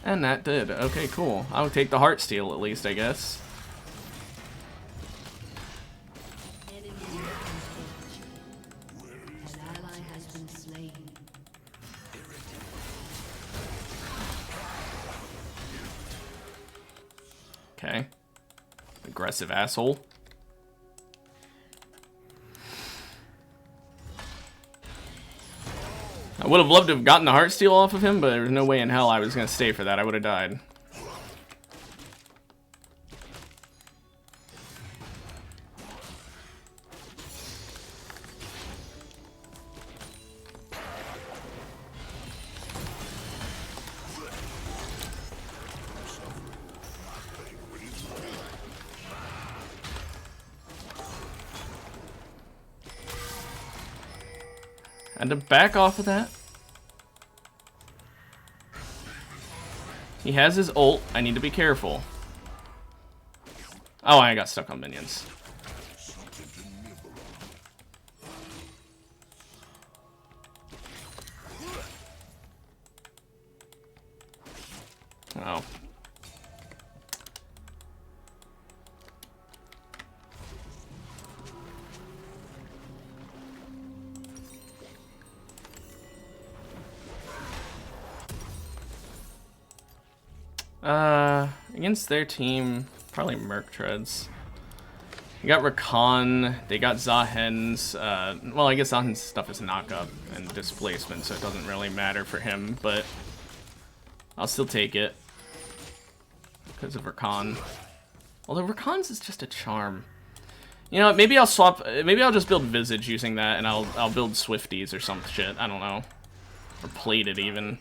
And that did. Okay, cool. I'll take the Heartsteel at least, I guess.
Enemy rampage. An ally has been slain.
Okay. Aggressive asshole. I would have loved to have gotten the Heartsteel off of him, but there's no way in hell I was going to stay for that. I would have died. And to back off of that. He has his ult. I need to be careful. Oh, I got stuck on minions. Oh. Against their team, probably Merc Treads. You got Rakan, they got Zahen's, well, I guess Zahen's stuff is knock-up and displacement, so it doesn't really matter for him, but I'll still take it. Because of Rakan. Although Rakan's is just a charm. You know what, maybe I'll swap, maybe I'll just build Visage using that, and I'll build Swifties or some shit, I don't know. Or Plated, even.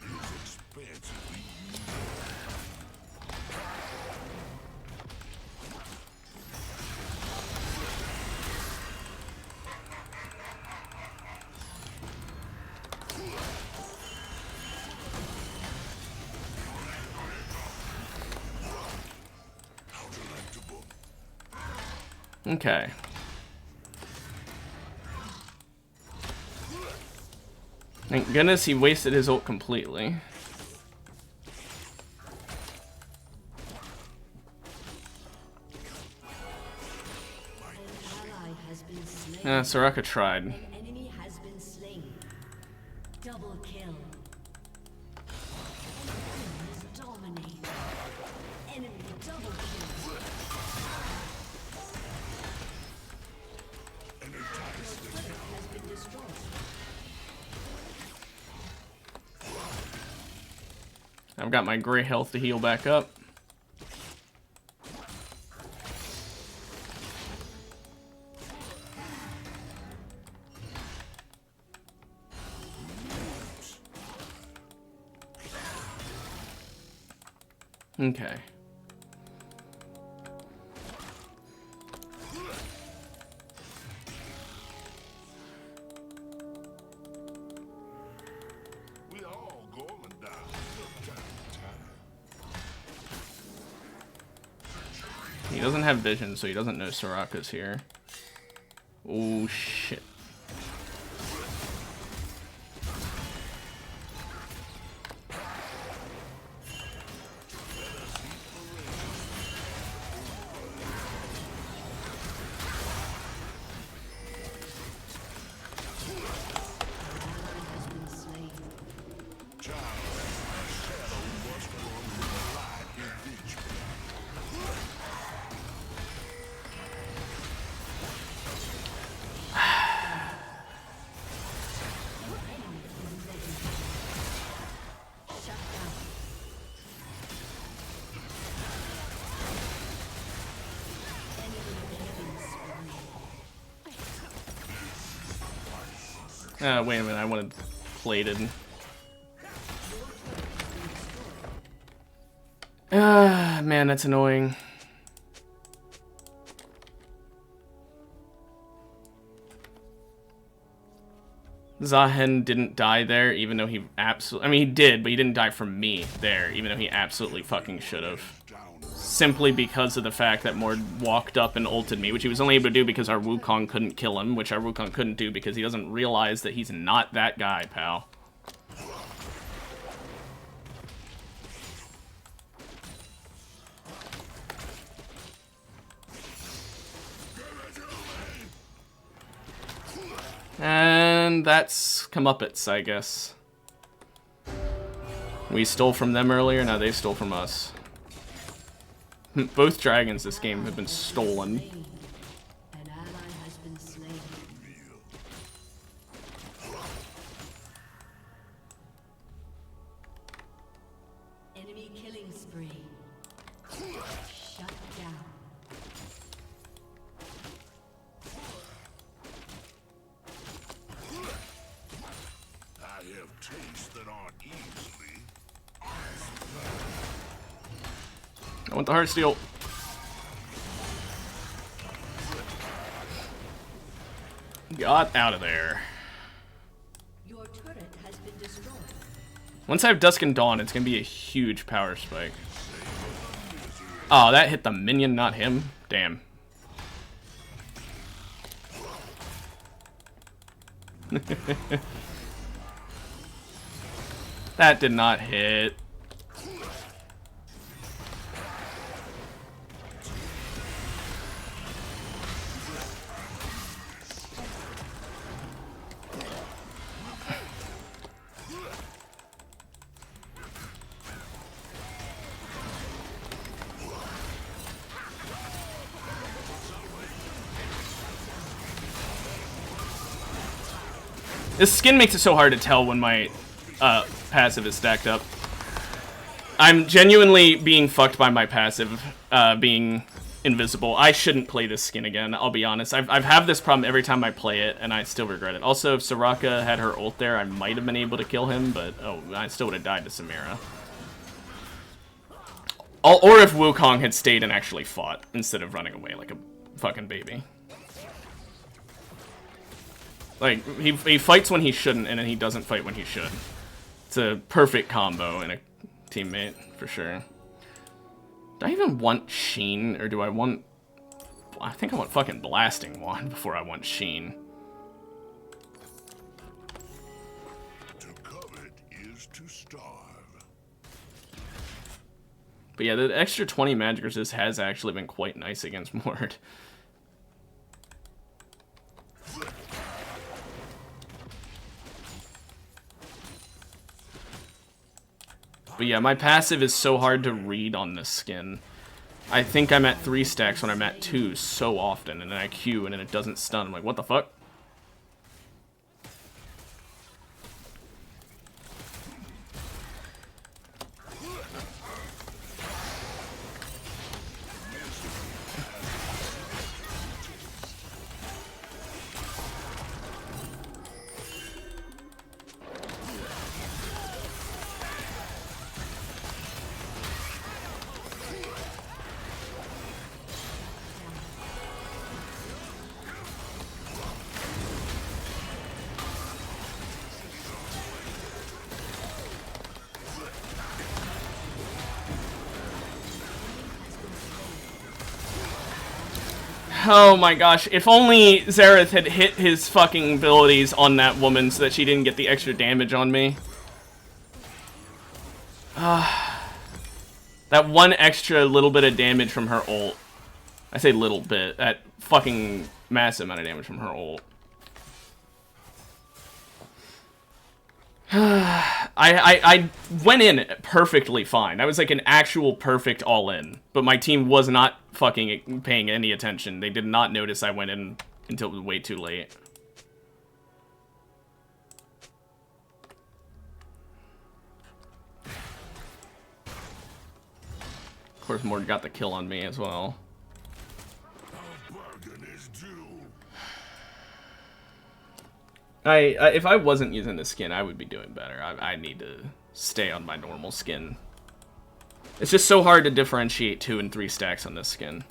Okay. Thank goodness he wasted his ult completely. Soraka tried.
An enemy has been slain. Double kill. Enemies dominate. Enemy double kill. Has been destroyed.
I've got my gray health to heal back up. Okay.
We all going down from time to time.
He doesn't have vision, so he doesn't know Soraka's here. Oh shit.
Has been slain. Shut down. Enemy killing spree.
Wait a minute, I wanted Plated. Man, that's annoying. Zahen didn't die there, even though he absolutely... I mean, he did, but he didn't die from me there, even though he absolutely fucking should have. Simply because of the fact that Mord walked up and ulted me, which he was only able to do because our Wukong couldn't kill him, which our Wukong couldn't do because he doesn't realize that he's not that guy, pal. And that's comeuppance, I guess. We stole from them earlier, now they stole from us. Both dragons this game have been stolen.
An ally has been slain. Enemy killing spree. Shut down.
I have tastes that aren't easily.
I want the Heartsteel. Got out of there. Once I have Dusk and Dawn, it's gonna be a huge power spike. Oh, that hit the minion, not him. Damn. That did not hit. This skin makes it so hard to tell when my passive is stacked up. I'm genuinely being fucked by my passive being invisible. I shouldn't play this skin again, I'll be honest. I've had this problem every time I play it, and I still regret it. Also, if Soraka had her ult there, I might have been able to kill him, but oh, I still would have died to Samira. Or if Wukong had stayed and actually fought, instead of running away like a fucking baby. Like, he fights when he shouldn't, and then he doesn't fight when he should. It's a perfect combo in a teammate, for sure. Do I even want Sheen, or do I want... I think I want fucking Blasting Wand before I want Sheen.
To covet is to starve.
But yeah, the extra 20 magic resist has actually been quite nice against Mord. But yeah, my passive is so hard to read on this skin. I think I'm at 3 stacks when I'm at 2 so often, and then I Q and then it doesn't stun. I'm like, what the fuck? Oh my gosh, if only Xerath had hit his fucking abilities on that woman so that she didn't get the extra damage on me. That one extra little bit of damage from her ult. I say little bit, that fucking massive amount of damage from her ult. I went in perfectly fine. I was like an actual perfect all-in. But my team was not fucking paying any attention. They did not notice I went in until it was way too late. Of course, Mord got the kill on me as well.
A bargain is due.
If I wasn't using the skin, I would be doing better. I need to stay on my normal skin. It's just so hard to differentiate 2 and 3 stacks on this skin.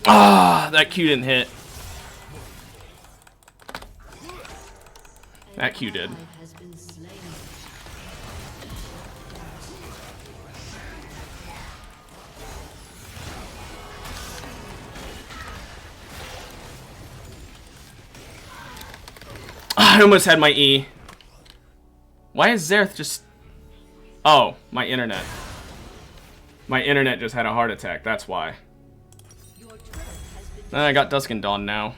Ah, that Q didn't hit. That Q did.
Has been slain.
Ah, I almost had my E. Why is Xerath just... Oh, my internet. My internet just had a heart attack, that's why.
Your turret has been
I got Dusk and Dawn now.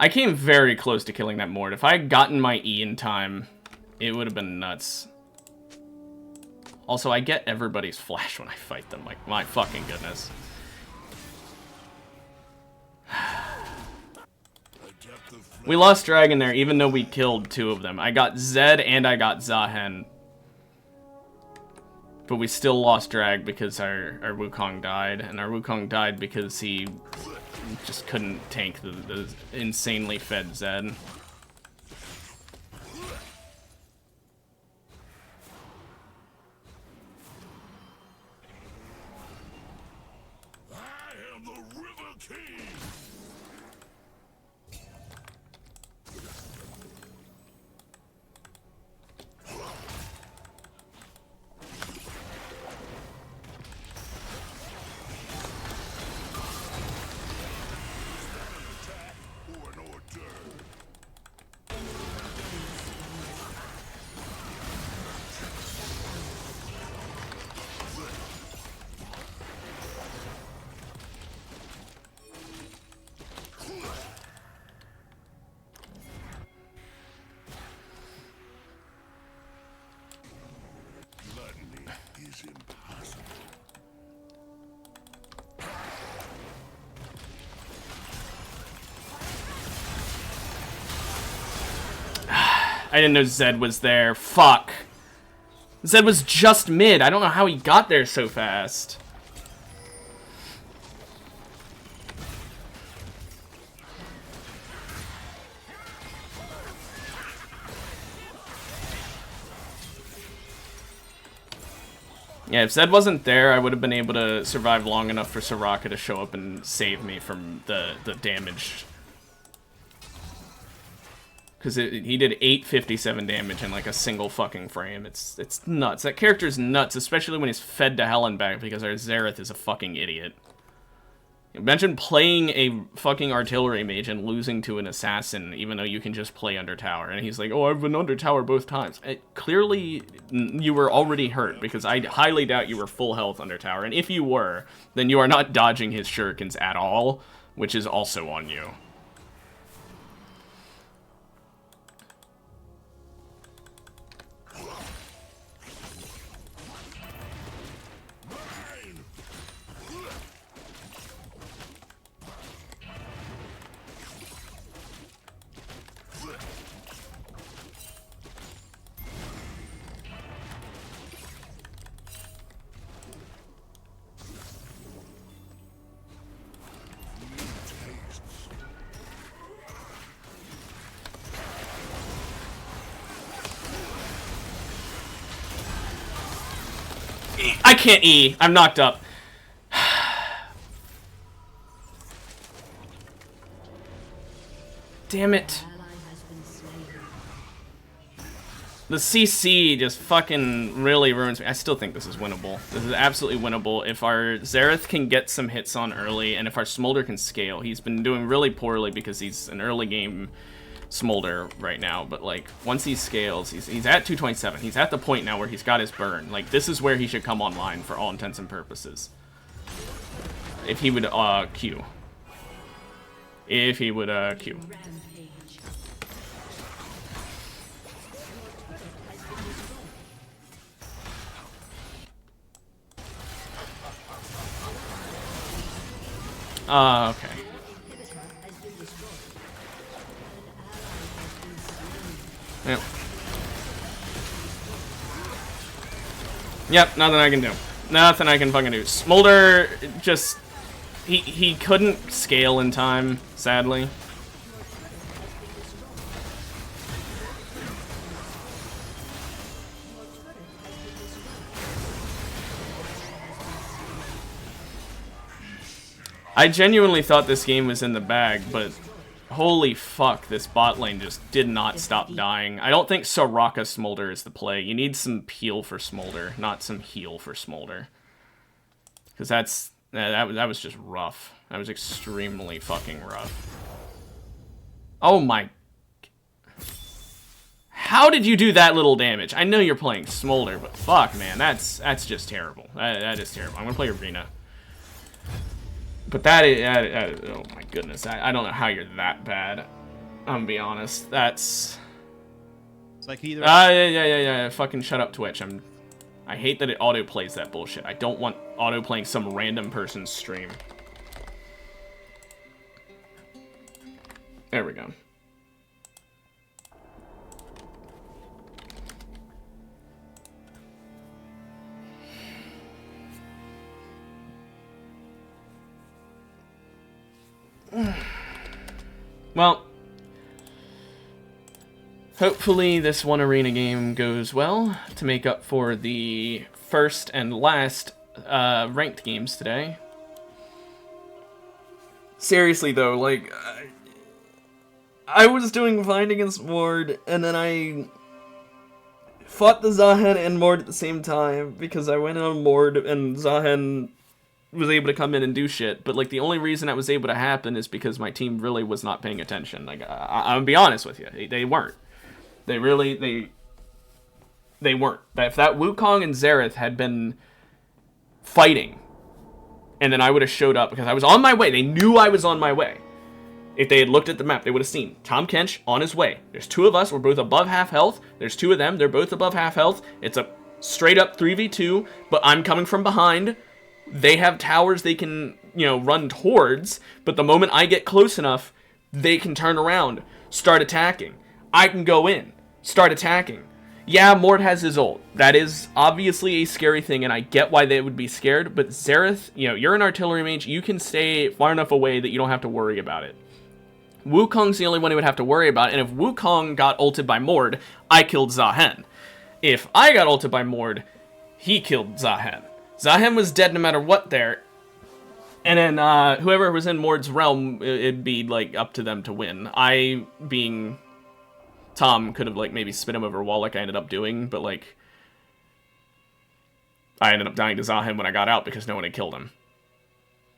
I came very close to killing that Mord. If I had gotten my E in time, it would have been nuts. Also, I get everybody's flash when I fight them. Like, my fucking goodness. We lost Dragon there, even though we killed 2 of them. I got Zed and I got Zahen. But we still lost Drag because our Wukong died. And our Wukong died because he just couldn't tank the insanely fed Zed.
I am the River King. Or an hors d'oeuvre. Gluttony is impossible.
I didn't know Zed was there. Fuck. Zed was just mid. I don't know how he got there so fast. Yeah, if Zed wasn't there, I would have been able to survive long enough for Soraka to show up and save me from the damage. Because he did 857 damage in like a single fucking frame. It's nuts. That character's nuts, especially when he's fed to hell and back because our Xerath is a fucking idiot. Imagine playing a fucking artillery mage and losing to an assassin, even though you can just play under tower. And he's like, oh, I've been under tower both times. Clearly, you were already hurt, because I highly doubt you were full health under tower. And if you were, then you are not dodging his shurikens at all, which is also on you. I can't E. I'm knocked up. Damn it. The CC just fucking really ruins me. I still think this is winnable. This is absolutely winnable. If our Xerath can get some hits on early, and if our Smolder can scale. He's been doing really poorly because he's an early game Smolder right now, but like once he scales, he's at 227. He's at the point now where he's got his burn. Like this is where he should come online for all intents and purposes. If he would Q. If he would Q. Okay. Yep. Yep, nothing I can do. Nothing I can fucking do. Smolder just... He couldn't scale in time, sadly. I genuinely thought this game was in the bag, but holy fuck, this bot lane just did not stop dying. I don't think Soraka Smolder is the play. You need some peel for Smolder, not some heal for Smolder. Because that was just rough. That was extremely fucking rough. Oh my... How did you do that little damage? I know you're playing Smolder, but fuck, man, that's just terrible. That is terrible. I'm gonna play Arena. But that is, oh my goodness, I don't know how you're that bad. I'm gonna be honest. That's...
It's like either.
Yeah. Fucking shut up, Twitch. I hate that it auto-plays that bullshit. I don't want auto-playing some random person's stream. There we go. Well, hopefully this one arena game goes well to make up for the first and last ranked games today. Seriously though, like, I was doing fine against Mord, and then I fought the Zahen and Mord at the same time, because I went on Mord and Zahen was able to come in and do shit, but like the only reason that was able to happen is because my team really was not paying attention. Like, I'm gonna be honest with you, they weren't. They weren't. If that Wukong and Xerath had been fighting, and then I would have showed up, because I was on my way, they knew I was on my way. If they had looked at the map, they would have seen Tom Kench on his way. There's two of us, we're both above half health. There's two of them, they're both above half health. It's a straight up 3v2, but I'm coming from behind. They have towers they can, run towards, but the moment I get close enough, they can turn around, start attacking. I can go in, start attacking. Yeah, Mord has his ult. That is obviously a scary thing, and I get why they would be scared, but Xerath, you're an artillery mage, you can stay far enough away that you don't have to worry about it. Wukong's the only one who would have to worry about it, and if Wukong got ulted by Mord, I killed Zahen. If I got ulted by Mord, he killed Zahen. Zahen was dead no matter what there. And then whoever was in Mord's realm, it'd be like up to them to win. I, being Tom, could have like maybe spit him over a wall like I ended up doing, but like I ended up dying to Zahen when I got out because no one had killed him.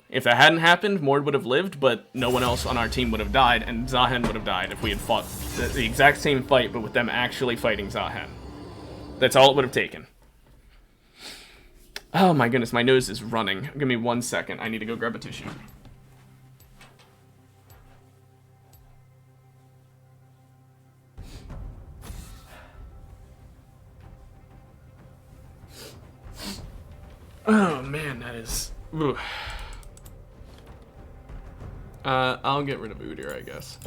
If that hadn't happened, Mord would have lived, but no one else on our team would have died, and Zahen would have died if we had fought the exact same fight, but with them actually fighting Zahen. That's all it would have taken. Oh my goodness, my nose is running. Give me 1 second. I need to go grab a tissue. Oh man, that is... Ugh. I'll get rid of Udyr, I guess.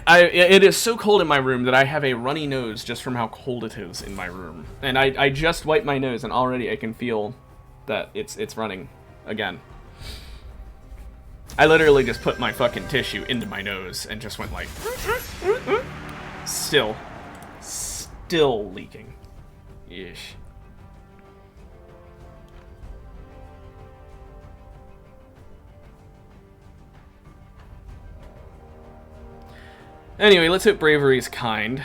It is so cold in my room that I have a runny nose just from how cold it is in my room. And I just wiped my nose and already I can feel that it's running again. I literally just put my fucking tissue into my nose and just went like... Still leaking. Ish. Anyway, let's hope bravery is kind.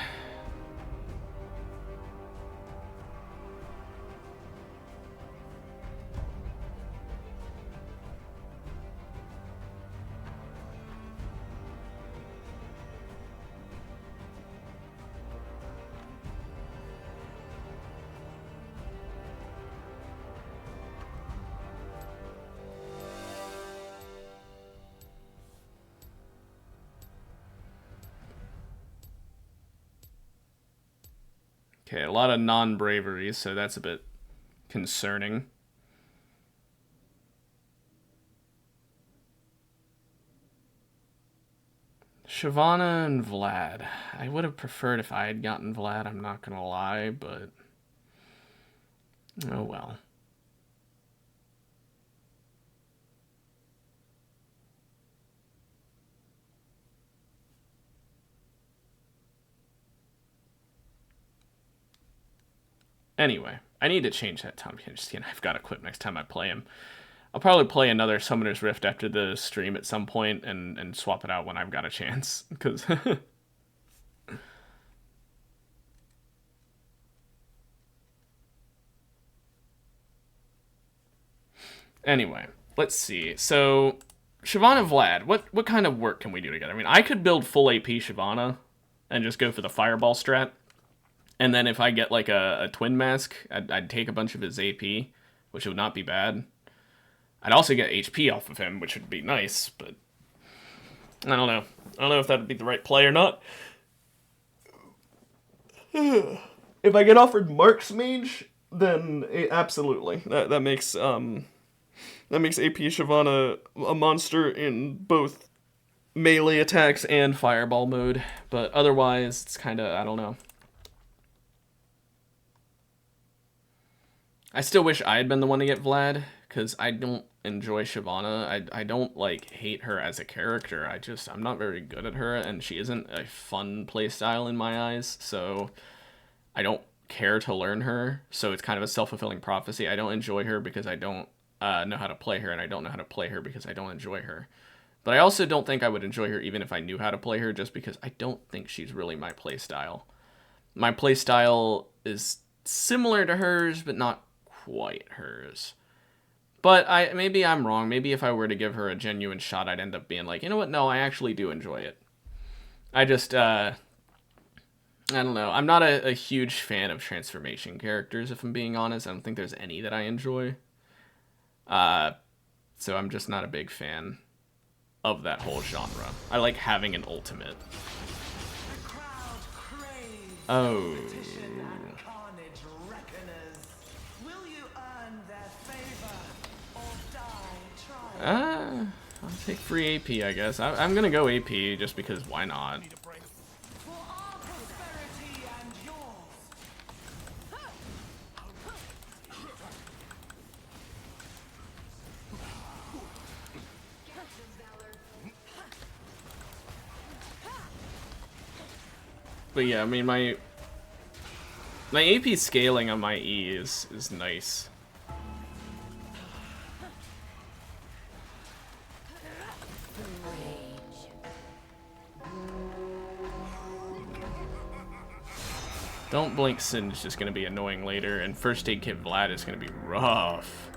Okay, a lot of non-bravery, so that's a bit concerning. Shyvana and Vlad. I would have preferred if I had gotten Vlad, I'm not gonna lie, but... oh well. Anyway, I need to change that Tom Kench skin. I've got to quit next time I play him. I'll probably play another Summoner's Rift after the stream at some point and swap it out when I've got a chance. Because... anyway, let's see. So, Shyvana Vlad, what kind of work can we do together? I mean, I could build full AP Shyvana and just go for the Fireball strat. And then if I get like a Twin Mask, I'd take a bunch of his AP, which would not be bad. I'd also get HP off of him, which would be nice, but... I don't know. I don't know if that would be the right play or not. If I get offered Mark's Mage, then absolutely. That makes AP Shyvana a monster in both melee attacks and fireball mode. But otherwise, it's kind of, I don't know. I still wish I had been the one to get Vlad, because I don't enjoy Shyvana. I don't, like, hate her as a character. I'm not very good at her, and she isn't a fun playstyle in my eyes, so I don't care to learn her, so it's kind of a self-fulfilling prophecy. I don't enjoy her because I don't know how to play her, and I don't know how to play her because I don't enjoy her. But I also don't think I would enjoy her even if I knew how to play her, just because I don't think she's really my playstyle. My playstyle is similar to hers, but not quite hers. But maybe I'm wrong. Maybe if I were to give her a genuine shot, I'd end up being like, you know what? No, I actually do enjoy it. I just, I don't know. I'm not a huge fan of transformation characters, if I'm being honest. I don't think there's any that I enjoy. So I'm just not a big fan of that whole genre. I like having an ultimate. Oh. I'll take free AP, I guess. I'm gonna go AP just because why not? But yeah, I mean my AP scaling on my E is nice. Don't blink Sin is just gonna be annoying later, and first aid kit Vlad is gonna be rough.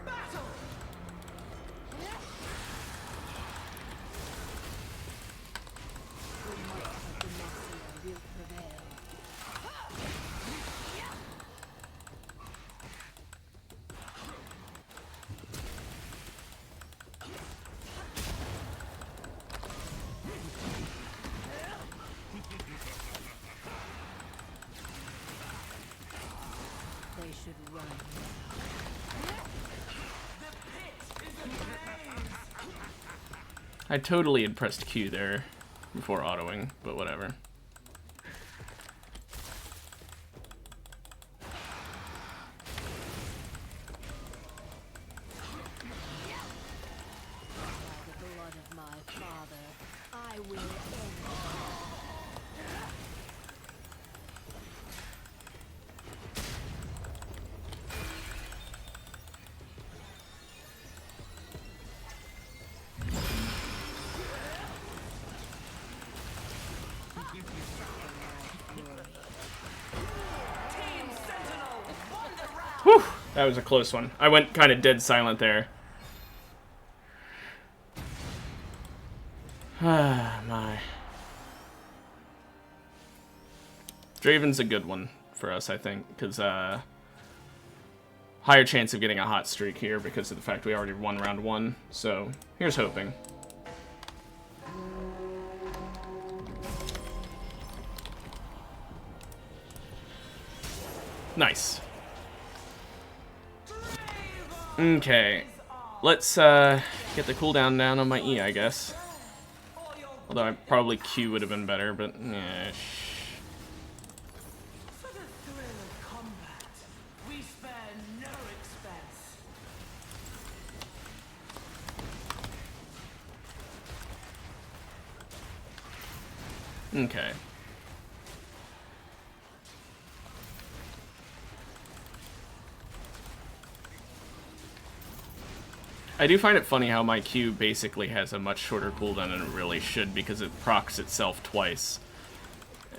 I totally had pressed Q there before autoing, but whatever. Whew, that was a close one. I went kind of dead silent there. Ah, my. Draven's a good one for us, I think, because higher chance of getting a hot streak here because of the fact we already won round 1. So here's hoping. Nice. Okay, let's get the cooldown down on my E, I guess. Although probably Q would have been better, but yeah. Okay. I do find it funny how my Q basically has a much shorter cooldown than it really should because it procs itself twice.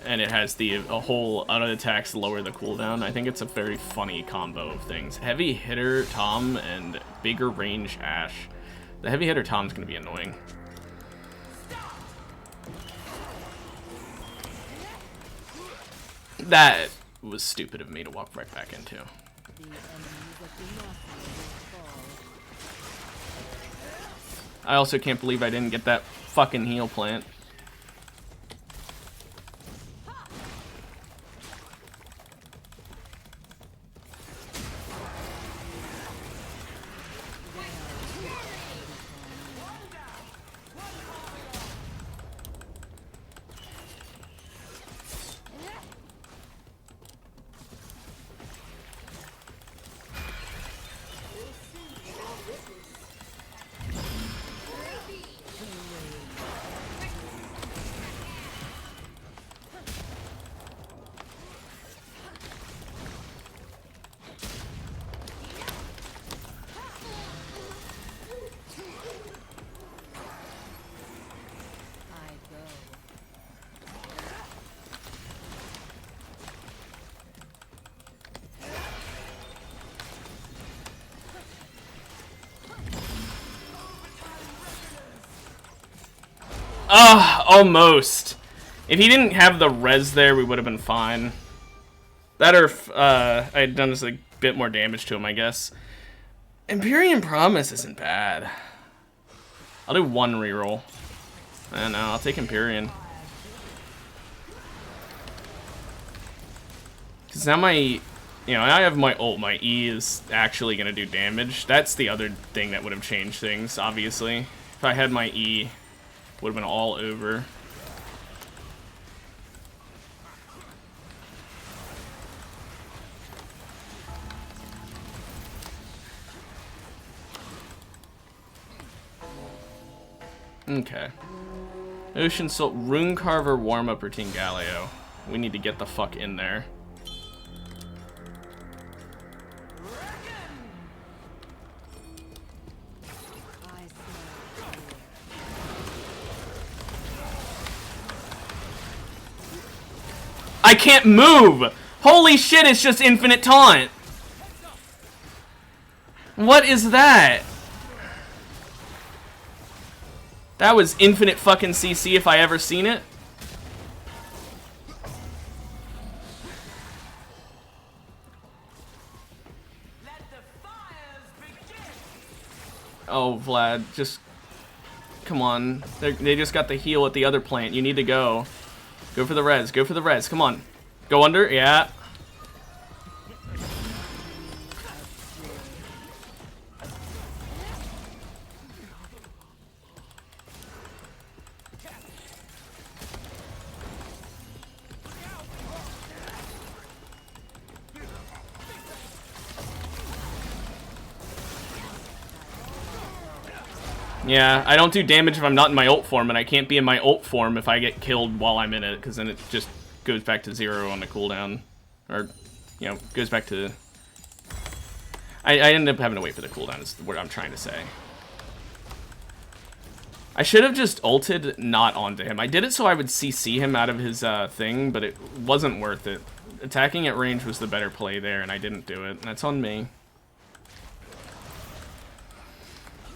And it has a whole auto attacks lower the cooldown. I think it's a very funny combo of things. Heavy hitter Tom and bigger range Ashe. The heavy hitter Tom's gonna be annoying. That was stupid of me to walk right back into. I also can't believe I didn't get that fucking heal plant. Almost. If he didn't have the res there, we would have been fine. That or if I had done just a bit more damage to him, I guess. Empyrean Promise isn't bad. I'll do one reroll. I don't know, I'll take Empyrean. Because now now I have my ult. My E is actually going to do damage. That's the other thing that would have changed things, obviously. If I had my E, would have been all over. Okay. Ocean Salt, Rune Carver, warm-up routine, Galio. We need to get the fuck in there. I can't move! Holy shit, it's just infinite taunt! What is that? That was infinite fucking CC if I ever seen it. Oh, Vlad, just... Come on. They just got the heal at the other plant. You need to go. Go for the res. Go for the res. Come on. Go under. Yeah. Yeah, I don't do damage if I'm not in my ult form, and I can't be in my ult form if I get killed while I'm in it, because then it just goes back to 0 on the cooldown. Or, you know, goes back to... I end up having to wait for the cooldown, is what I'm trying to say. I should have just ulted not onto him. I did it so I would CC him out of his thing, but it wasn't worth it. Attacking at range was the better play there, and I didn't do it. That's on me.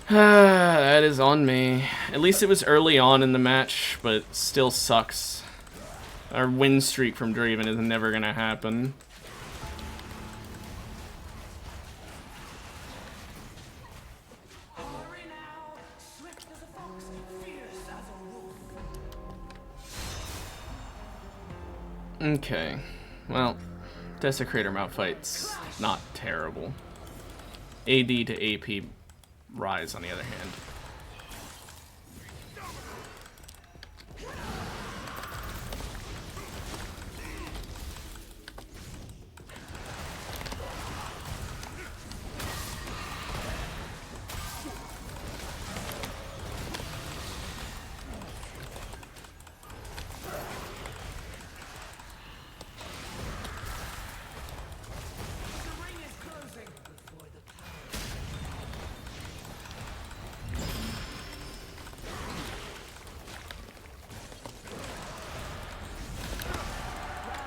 That is on me. At least it was early on in the match, but still sucks. Our win streak from Draven is never gonna happen. Okay. Well, Desecrator mount fight's not terrible. AD to AP Rise, on the other hand.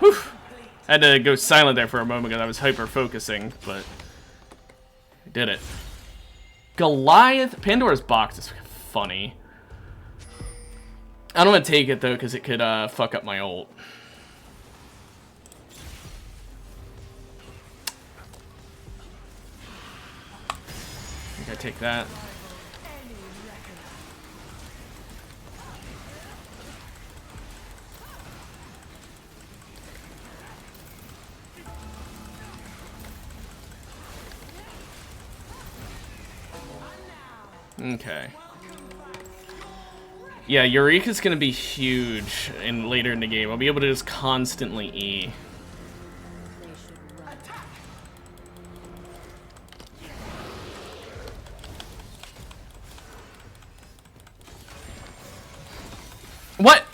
Whew. I had to go silent there for a moment because I was hyper-focusing, but I did it. Goliath? Pandora's box is funny. I don't want to take it, though, because it could fuck up my ult. I think I take that. Okay. Yeah, Eureka's gonna be huge later in the game. I'll be able to just constantly E. What?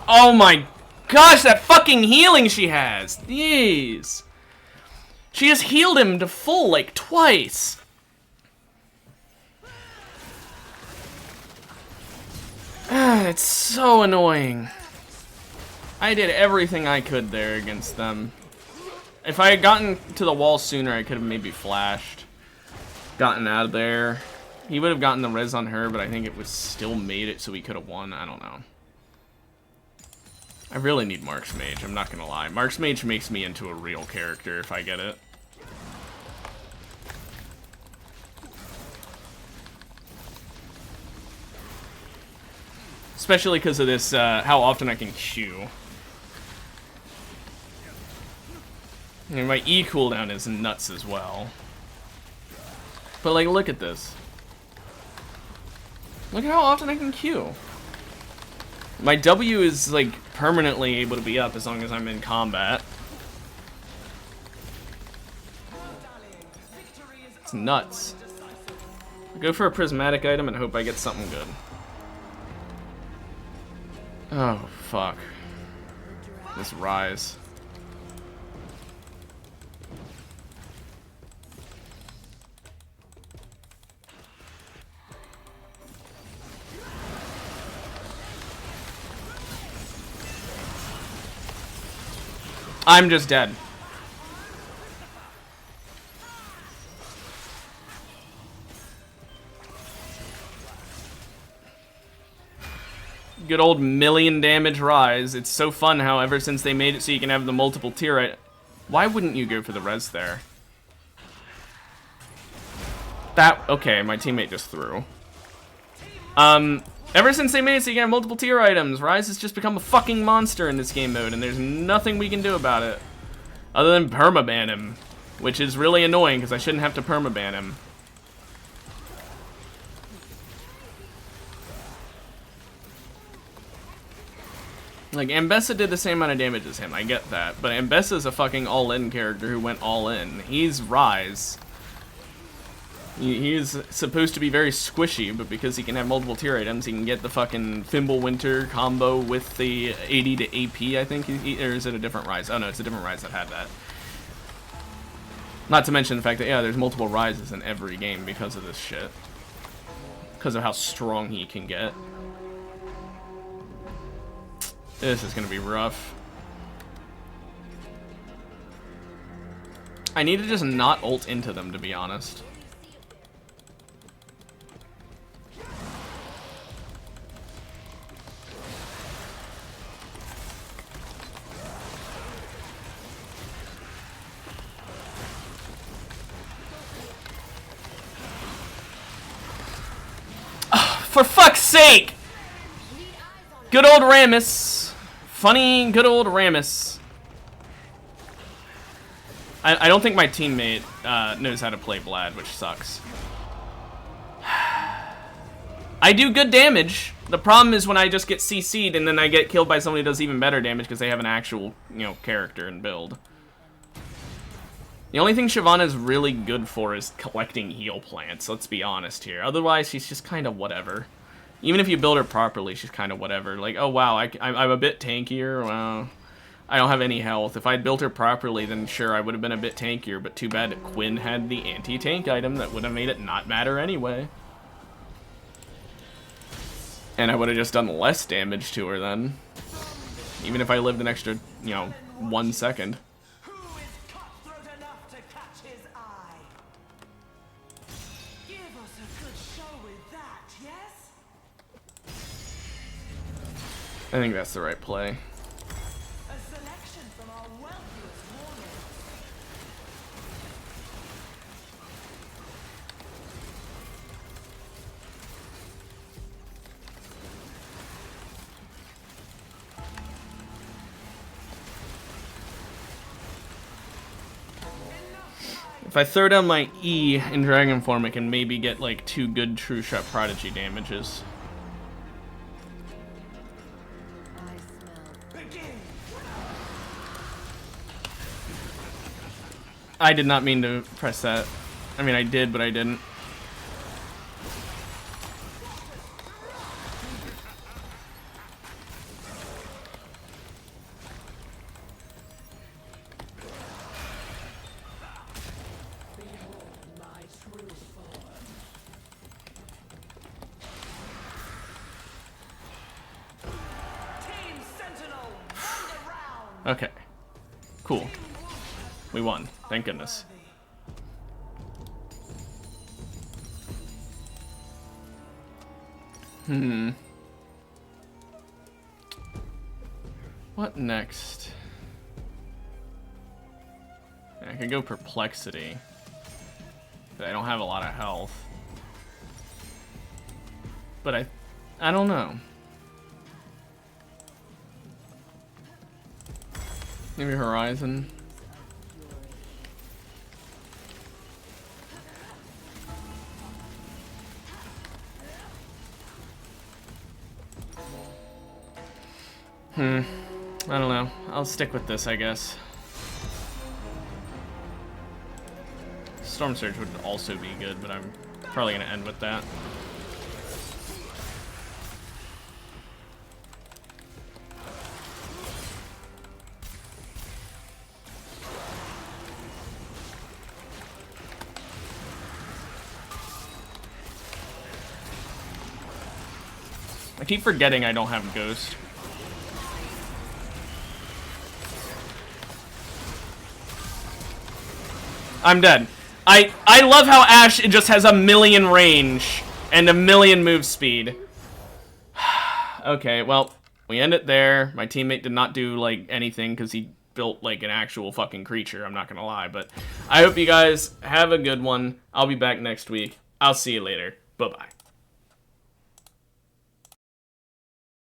Oh my gosh, that fucking healing she has! Jeez. She just healed him to full, like, twice. It's so annoying. I did everything I could there against them. If I had gotten to the wall sooner, I could have maybe flashed. Gotten out of there. He would have gotten the res on her, but I think it was still made it so he could have won. I don't know. I really need Mark's Mage, I'm not gonna lie. Mark's Mage makes me into a real character if I get it. Especially because of this, how often I can Q. And my E cooldown is nuts as well. But, like, look at this. Look at how often I can Q. My W is, like, permanently able to be up as long as I'm in combat. It's nuts. Go for a prismatic item and hope I get something good. Oh, fuck. This Rise. I'm just dead. Good old million damage Rise. It's so fun how ever since they made it so you can have the multiple tier. Why wouldn't you go for the res there? Okay, my teammate just threw. Ever since they made it so you can have multiple tier items, Rise has just become a fucking monster in this game mode, and there's nothing we can do about it. Other than permaban him, which is really annoying because I shouldn't have to permaban him. Like, Ambessa did the same amount of damage as him, I get that, but Ambessa's a fucking all-in character who went all-in. He's Rise. He's supposed to be very squishy, but because he can have multiple tier items, he can get the fucking Thimblewinter combo with the 80 to AP, I think, or is it a different Rise? Oh no, it's a different Rise that had that. Not to mention the fact that, yeah, there's multiple Rises in every game because of this shit. Because of how strong he can get. This is gonna be rough. I need to just not ult into them, to be honest. For fuck's sake! Good old Rammus. Funny, good old Rammus. I don't think my teammate knows how to play Vlad, which sucks. I do good damage. The problem is when I just get CC'd and then I get killed by somebody who does even better damage because they have an actual, you know, character and build. The only thing Shyvana is really good for is collecting heal plants, let's be honest here. Otherwise, she's just kind of whatever. Even if you build her properly, she's kind of whatever. Like, oh wow, I'm a bit tankier. Wow, I don't have any health. If I'd built her properly, then sure, I would have been a bit tankier. But too bad that Quinn had the anti-tank item that would have made it not matter anyway. And I would have just done less damage to her then. Even if I lived an extra, you know, 1 second. I think that's the right play.
A selection from our wealthiest warriors.
If I throw down my E in Dragon Form, I can maybe get like 2 good True Shot Prodigy damages. I did not mean to press that. I mean, I did, but I didn't. Okay. Cool. We won. Thank goodness. What next? I could go Perplexity. But I don't have a lot of health. But I don't know. Maybe Horizon. I don't know. I'll stick with this, I guess. Storm Surge would also be good, but I'm probably gonna end with that. I keep forgetting I don't have Ghost. I'm dead. I love how Ashe just has a million range and a million move speed. Okay, well, we end it there. My teammate did not do, like, anything because he built, like, an actual fucking creature. I'm not gonna lie, but I hope you guys have a good one. I'll be back next week. I'll see you later. Bye-bye.